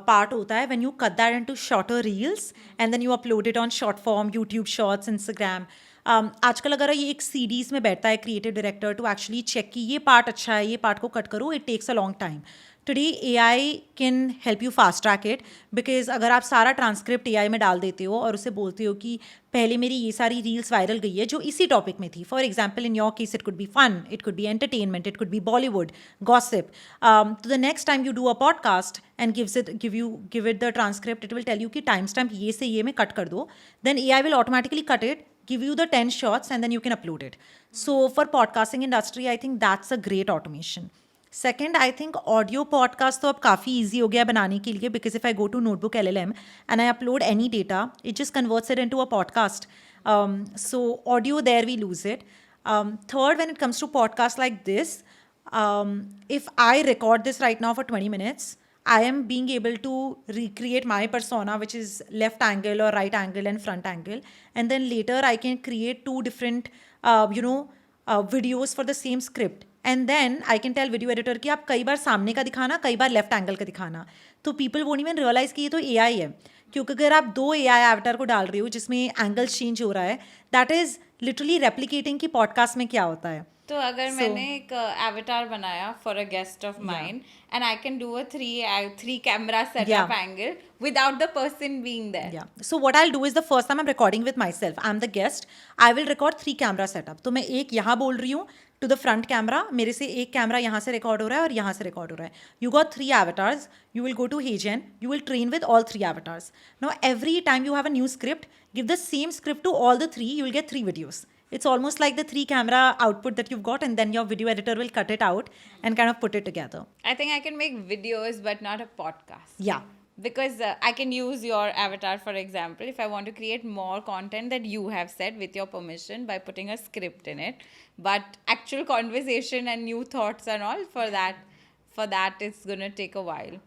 पार्ट होता है when you cut that into shorter reels and then you upload it on short form, YouTube shorts, Instagram. आजकल अगर ये एक सीरीज में बैठता है creative director to actually check कि ये पार्ट अच्छा है, ये पार्ट को कट करो, it takes a long time. Today AI can help you fast track it because अगर आप सारा ट्रांसक्रिप्ट AI में डाल देते हो और उसे बोलते हो कि पहले मेरी ये सारी रील्स वायरल गई है जो इसी टॉपिक में थी. For example in your case it could be fun, it could be entertainment, it could be Bollywood gossip. तो the next time you do a podcast and give it the transcript, it will tell you कि timestamp ये से ये में cut कर दो. Then AI will automatically cut it, give you the 10 shots and then you can upload it. So for podcasting industry, I think that's a great automation. Second, I think audio podcast तो अब काफ़ी easy हो गया बनाने के लिए because if I go to Notebook LLM and I upload any data, it just converts it into a podcast. So audio there we lose it. Third, when it comes to podcasts like this, if I record this right now for 20 minutes, I am being able to recreate my persona, which is left angle or right angle and front angle. And then later I can create two different, videos for the same script. And then I can tell video editor कि आप कई बार सामने का दिखाना, कई बार left angle का दिखाना. तो people won't even realize कि ये तो AI है. क्योंकि अगर आप दो AI एवटार को डाल रहे हो जिसमें एंगल्स चेंज हो रहा है, दैट इज़ लिटरली रेप्लिकेटिंग कि पॉडकास्ट में क्या होता है. तो अगर मैंने एक avatar बनाया for a guest of mine and I can do a three camera setup angle without the person being there. Yeah. So what I'll do is the first time I'm recording with myself, I'm the guest, I will record 3 camera setup. तो मैं एक यहाँ बोल रही हूँ to the front camera, मेरे से एक कैमरा यहाँ से रिकॉर्ड हो रहा है और यहाँ से रिकॉर्ड हो रहा है. You got 3 avatars, you will go to HeyGen, you will train with all 3 avatars. Now every time you have a new script, give the same script to all the 3, you will get 3 videos. It's almost like the 3 camera output that you've got and then your video editor will cut it out and kind of put it together. I think I can make videos but not a podcast. Yeah. Because I can use your avatar, for example, if I want to create more content that you have said with your permission by putting a script in it. But actual conversation and new thoughts and all, for that it's going to take a while.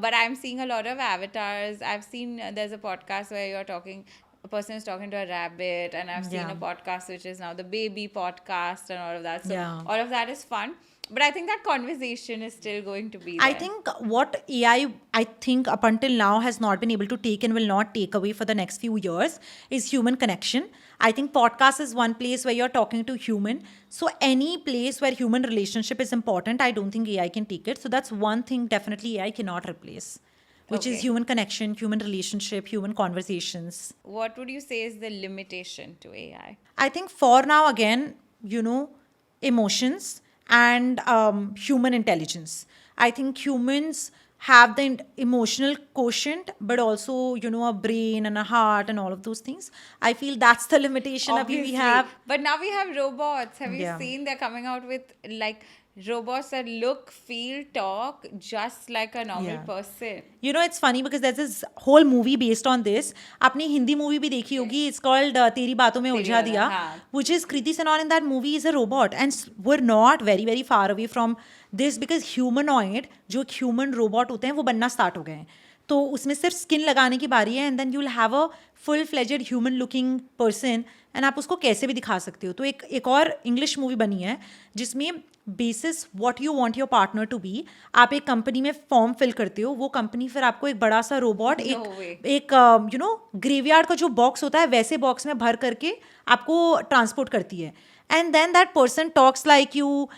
But I'm seeing a lot of avatars. I've seen there's a podcast where you're talking, a person is talking to a rabbit, and I've seen a podcast which is now the baby podcast and all of that. So all of that is fun. But I think that conversation is still going to be there. I think what AI, I think up until now has not been able to take and will not take away for the next few years is human connection. I think podcast is one place where you're talking to human. So any place where human relationship is important, I don't think AI can take it. So that's one thing definitely AI cannot replace, which is human connection, human relationship, human conversations. What would you say is the limitation to AI? I think for now, again, emotions and human intelligence. I think humans have the emotional quotient, but also, a brain and a heart and all of those things. I feel that's the limitation that we have. But now we have robots. Have you seen they're coming out with like robots that look, feel, talk just like a normal Yeah. person. You know, it's funny because there's this whole movie based on this. आपने Hindi movie भी देखी होगी. It's called तेरी बातों में उलझा वाला, दिया, हाँ. which is Kriti Sanon in that movie is a robot, and we're not very very far away from this because humanoid जो human robot होते हैं वो बनना start हो गए हैं. तो उसमें सिर्फ स्किन लगाने की बारी है, and then you will have a full fledged human looking person, and आप उसको कैसे भी दिखा सकते हो. तो एक और इंग्लिश मूवी बनी है जिसमें basis what you want your partner to be, आप एक कंपनी में फॉर्म फिल करते हो, वो कंपनी फिर आपको एक बड़ा सा रोबोट एक यू नो ग्रेवयार्ड का जो बॉक्स होता है वैसे बॉक्स में भर करके आपको ट्रांसपोर्ट करती है. And then that person talks like you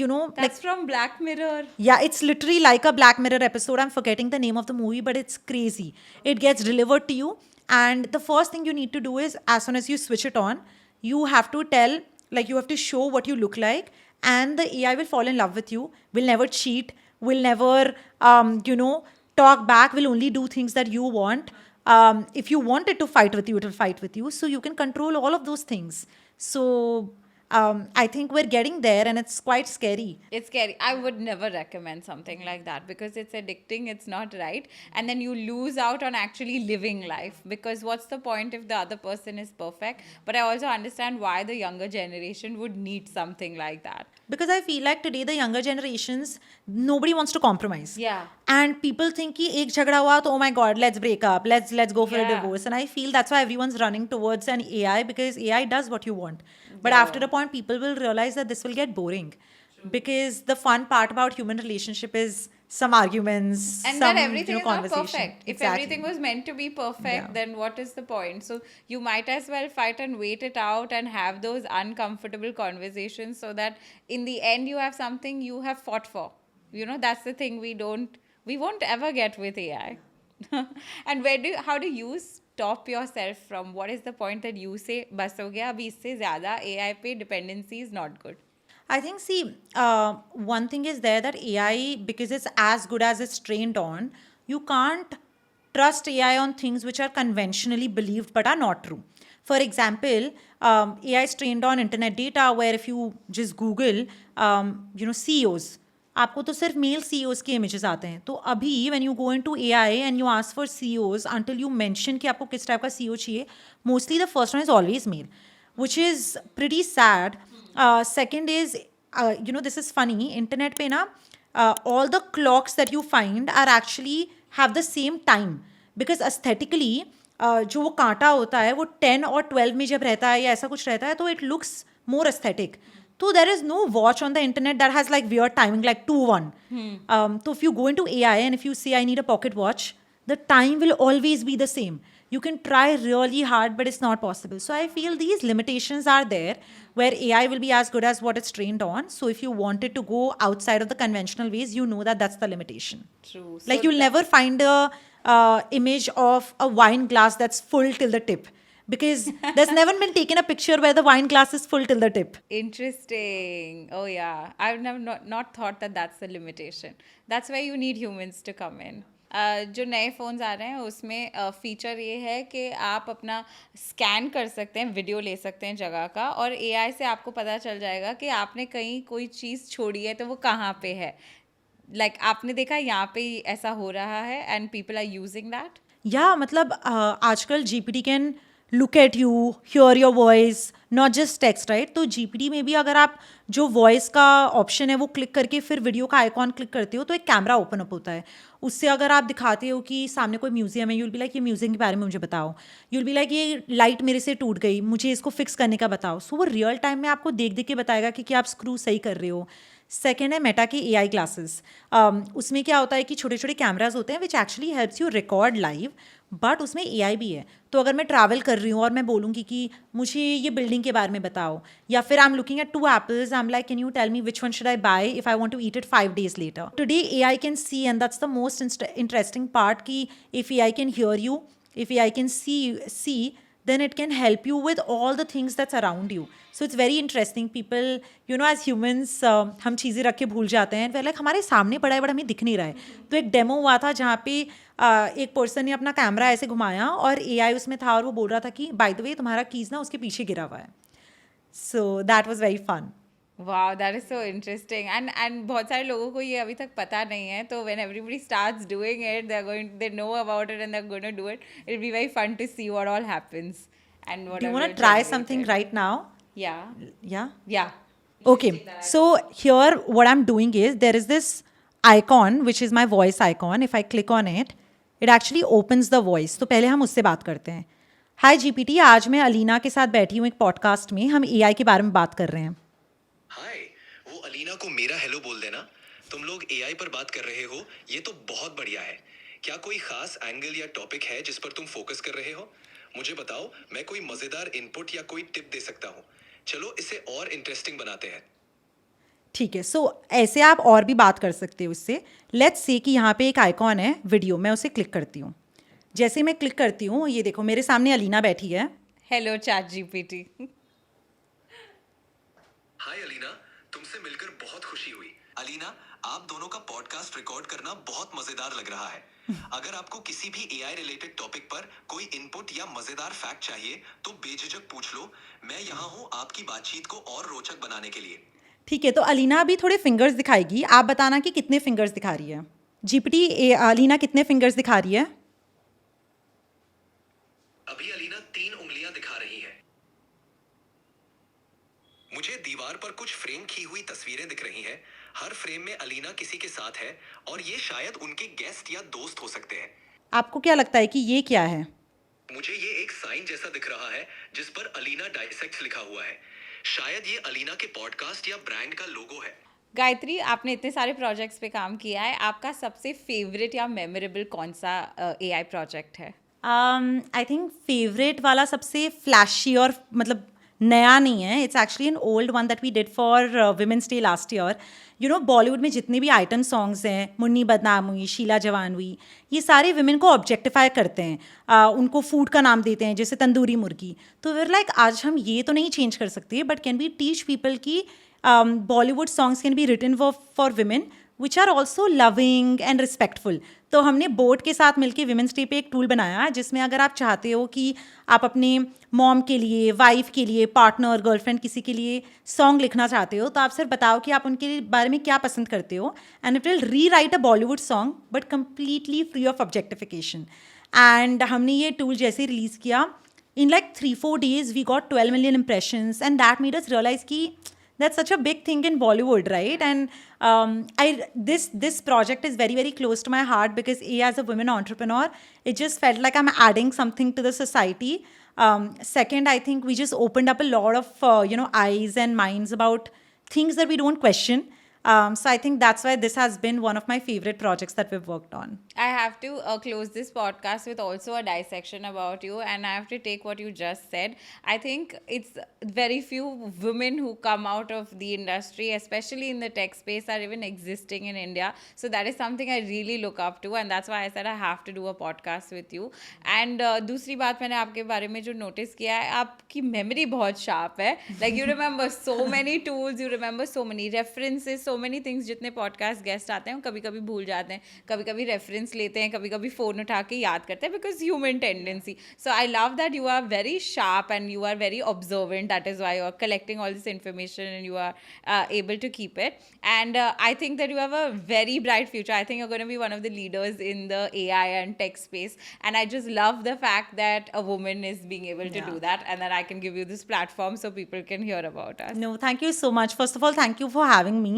know, That's from Black Mirror. yeah, it's literally like a Black Mirror episode. I'm forgetting the name of the movie, but it's crazy. It gets delivered to you, and the first thing you need to do is, as soon as you switch it on, you have to tell, like, you have to show what you look like, and the AI will fall in love with you, will never cheat, will never, you know, talk back, will only do things that you want. If you want it to fight with you, it will fight with you. So you can control all of those things. So I think we're getting there, and it's quite scary. It's scary. I would never recommend something like that because it's addicting, it's not right. And then you lose out on actually living life because what's the point if the other person is perfect? But I also understand why the younger generation would need something like that. Because I feel like today the younger generations, nobody wants to compromise. Yeah. And people think कि एक झगड़ा हुआ तो oh my god, let's break up, let's go for a Yeah. divorce. And I feel that's why everyone's running towards an AI, because AI does what you want. But Yeah. after a point, people will realize that this will get boring. Because the fun part about human relationship is some arguments, And some then everything you know, is not conversation. perfect. If Exactly. everything was meant to be perfect, Yeah. then what is the point? So you might as well fight and wait it out and have those uncomfortable conversations so that in the end you have something you have fought for. You know, that's the thing we won't ever get with AI. And how do you stop yourself from what is the point that you say बस हो गया अभी इससे ज़्यादा AI पे dependency is not good. I think, see, one thing is there that AI, because it's as good as it's trained on, you can't trust AI on things which are conventionally believed but are not true. For example, AI is trained on internet data where if you just Google, you know, CEOs, आपको तो सिर्फ mail CEOs के images आते हैं. तो अभी when you go into AI and you ask for CEOs, until you mention कि आपको किस टाइप का CEO चाहिए, mostly the first one is always male, which is pretty sad. Second is, you know, this is funny. Internet पे ना, all the clocks that you find are actually have the same time because aesthetically, जो वो कांटा होता है वो 10 और 12 में जब रहता है या ऐसा कुछ रहता है तो it looks more aesthetic. So there is no watch on the internet that has like weird timing like 2-1. So if you go into AI and if you say I need a pocket watch, the time will always be the same. You can try really hard, but it's not possible. So I feel these limitations are there where AI will be as good as what it's trained on. So if you wanted to go outside of the conventional ways, you know that that's the limitation. True. Like you'll never find a image of a wine glass that's full till the tip. Because there's never been taken a picture where the wine glass is full till the tip. Interesting. Oh yeah, I've never not thought that that's the limitation. That's where you need humans to come in. जो नए phones आ रहे हैं उसमें feature ये है कि आप अपना स्कैन कर सकते हैं, वीडियो ले सकते हैं जगह का, और AI से आपको पता चल जाएगा कि आपने कहीं कोई चीज़ छोड़ी है तो वो कहाँ पे है. Like आपने देखा यहाँ पे ऐसा हो रहा है and people are using that. Yeah, मतलब आजकल GPT can look at you, hear your voice, not just text, right? तो GPT में भी अगर आप जो वॉइस का ऑप्शन है वो क्लिक करके फिर वीडियो का आइकॉन क्लिक करते हो तो एक कैमरा ओपन अप होता है. उससे अगर आप दिखाते हो कि सामने कोई म्यूजियम है, यूल बी लाइक ये म्यूजियम के बारे में मुझे बताओ. यूल बी लाइक ये लाइट मेरे से टूट गई, मुझे इसको फिक्स करने का बताओ. सो वो रियल टाइम में आपको देख देख के बताएगा कि आप स्क्रू सही कर रहे हो. सेकेंड है मेटा की AI ग्लासेस. उसमें क्या होता है कि छोटे छोटे कैमराज होते हैं which actually helps you record live, but उसमें AI भी है. तो अगर मैं ट्रैवल कर रही हूँ और मैं बोलूँगी कि मुझे ये बिल्डिंग के बारे में बताओ, या फिर I am looking at 2 apples, I am like can you tell me which one should I buy if I want to eat it 5 days later. Today AI can see, and that's the most interesting part, कि if AI can hear you, if AI can see, then it can help you with all the things that's around you. So it's very interesting. People, you know, as humans, हम चीज़ें रख के भूल जाते हैं. We're like हमारे सामने पड़ा है बट हमें दिख नहीं रहा है. तो एक डेमो हुआ था जहाँ पे एक पर्सन ने अपना कैमरा ऐसे घुमाया और AI उसमें था और वो बोल रहा था कि बाय द वे तुम्हारा कीज़ ना उसके पीछे गिरा हुआ है. So that was very fun. Wow, that is so interesting. And बहुत सारे लोगों को ये अभी तक पता नहीं है, तो when everybody starts doing it, they know about it and they're going to do it. It'll be very fun to see what all happens and what Do you are want to try something right now? Yeah. Yeah. Yeah. Okay, so here what I'm doing is there is this icon which is my voice icon. If I click on it, it actually opens the voice. तो पहले हम उससे बात करते हैं. Hi GPT, आज मैं अलीना के साथ बैठी हूँ एक पॉडकास्ट में. हम AI के बारे में बात कर रहे हैं. हाय, वो अलीना को मेरा हेलो बोल देना. तुम लोग एआई पर बात कर रहे हो, ये तो बहुत बढ़िया है. क्या कोई खास एंगल या टॉपिक है जिस पर तुम फोकस कर रहे हो? मुझे बताओ, मैं कोई मजेदार इनपुट या कोई टिप दे सकता हूँ. चलो इसे और इंटरेस्टिंग बनाते हैं. ठीक है, सो ऐसे आप और भी बात कर सकते हो उससे. लेट्स से कि यहाँ पे एक आइकॉन है वीडियो, मैं उसे क्लिक करती हूँ. जैसे मैं क्लिक करती हूँ, ये देखो मेरे सामने अलीना बैठी है. Hello ChatGPT. हाय अलीना, तुमसे मिलकर बहुत खुशी हुई. अलीना, आप दोनों का पॉडकास्ट रिकॉर्ड करना बहुत मजेदार लग रहा है. अगर आपको किसी भी एआई रिलेटेड टॉपिक पर कोई इनपुट या मजेदार फैक्ट चाहिए तो बेझिझक पूछ लो. मैं यहाँ हूँ आपकी बातचीत को और रोचक बनाने के लिए. ठीक है, तो अलीना अभी थोड़े फिंगर्स दिखाएगी. आप बताना कि कितने फिंगर्स दिखा रही है. जीपीटी अलीना कितने फिंगर्स दिखा रही है? अभी अलीना 3 उंगलियां दिखा रही है. मुझे दीवार पर कुछ फ्रेम की हुई तस्वीरें दिख रही हैं. हर फ्रेम में अलीना किसी के साथ है और ये शायद उनके गेस्ट या दोस्त हो सकते हैं. आपको क्या लगता है कि ये क्या है? मुझे ये एक साइन जैसा दिख रहा है जिस पर अलीना डाइसेक्ट्स लिखा हुआ है. शायद ये अलीना के पॉडकास्ट या ब्रांड का लोगो है. गायत्री, आपने इतने सारे प्रोजेक्ट्स पे काम किया है, आपका सबसे फेवरेट या मेमोरेबल कौन सा AI प्रोजेक्ट है? आई थिंक फेवरेट वाला सबसे फ्लैशी और मतलब नया नहीं है. It's actually an old one that we did for women's day last year. You know, Bollywood में जितने भी आइटम सॉन्ग्स हैं, मुन्नी बदनाम हुई, शीला जवान हुई, ये सारे विमेन को ऑब्जेक्टिफाई करते हैं. उनको फूड का नाम देते हैं, जैसे तंदूरी मुर्गी. तो वीर लाइक आज हम ये तो नहीं चेंज कर सकते, but can we teach people की Bollywood songs can be written for women which are also loving and respectful. तो हमने बोर्ड के साथ मिलकर विमेंस डे पे एक टूल बनाया जिसमें अगर आप चाहते हो कि आप अपने मॉम के लिए, वाइफ के लिए, पार्टनर, गर्लफ्रेंड किसी के लिए सॉन्ग लिखना चाहते हो, तो आप सिर्फ बताओ कि आप उनके बारे में क्या पसंद करते हो एंड इट विल री right a Bollywood song but completely free of objectification. And हमने ये टूल जैसे रिलीज़ किया, in like 3-4 days we got 12 million impressions, and that made us realize ki that's such a big thing in Bollywood, right? And this project is very, very close to my heart because as a women entrepreneur, it just felt like I'm adding something to the society. Second, I think we just opened up a lot of eyes and minds about things that we don't question. So I think that's why this has been one of my favorite projects that we've worked on. I have to close this podcast with also a dissection about you, and I have to take what you just said. I think it's very few women who come out of the industry, especially in the tech space, are even existing in India. So that is something I really look up to, and that's why I said I have to do a podcast with you. And दूसरी बात मैंने आपके बारे में जो notice किया है, आपकी मेमोरी बहुत शार्प है. Like you remember so many tools, you remember so many references, so many things. जितने पॉडकास्ट गेस्ट आते हैं कभी कभी भूल जाते हैं, कभी कभी रेफरेंस लेते हैं, कभी कभी फ़ोन उठा के याद करते हैं, because human tendency. So I love that you are very sharp and you are very observant. That is why you are collecting all this information and you are able to keep it. And I think that you have a very bright future. I think you are going to be one of the leaders in the AI and tech space, and I just love the fact that a woman is being able to do that, and that I can give you this platform so people can hear about us. No, thank you so much. First of all, thank you for having me.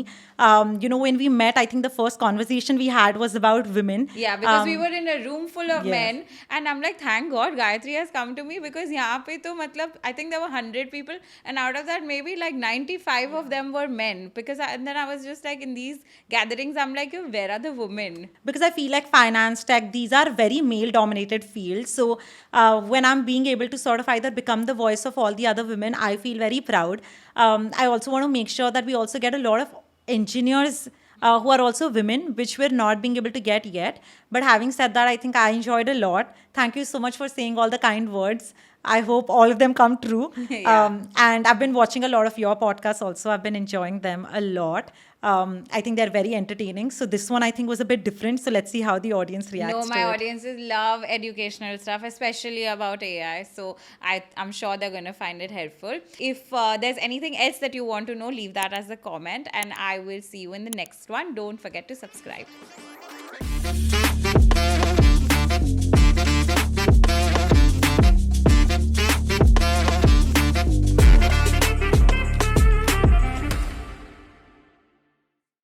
When we met, I think the first conversation we had was about women. Yeah, because we were in a room full of men, and I'm like, thank God Gayatri has come to me, because यहाँ पे तो मतलब I think there were 100 people, and out of that maybe like 95 of them were men. And then I was just like, in these gatherings, I'm like, where are the women? Because I feel like finance, tech, these are very male-dominated fields. So when I'm being able to sort of either become the voice of all the other women, I feel very proud. I also want to make sure that we also get a lot of engineers who are also women, which we're not being able to get yet. But having said that, I think I enjoyed a lot. Thank you so much for saying all the kind words. I hope all of them come true. Yeah. And I've been watching a lot of your podcasts also. I've been enjoying them a lot. I think they're very entertaining. So this one I think was a bit different. So let's see how the audience reacts No, to my it. audiences love educational stuff, especially about AI. So I'm sure they're going to find it helpful. If there's anything else that you want to know, leave that as a comment, and I will see you in the next one. Don't forget to subscribe.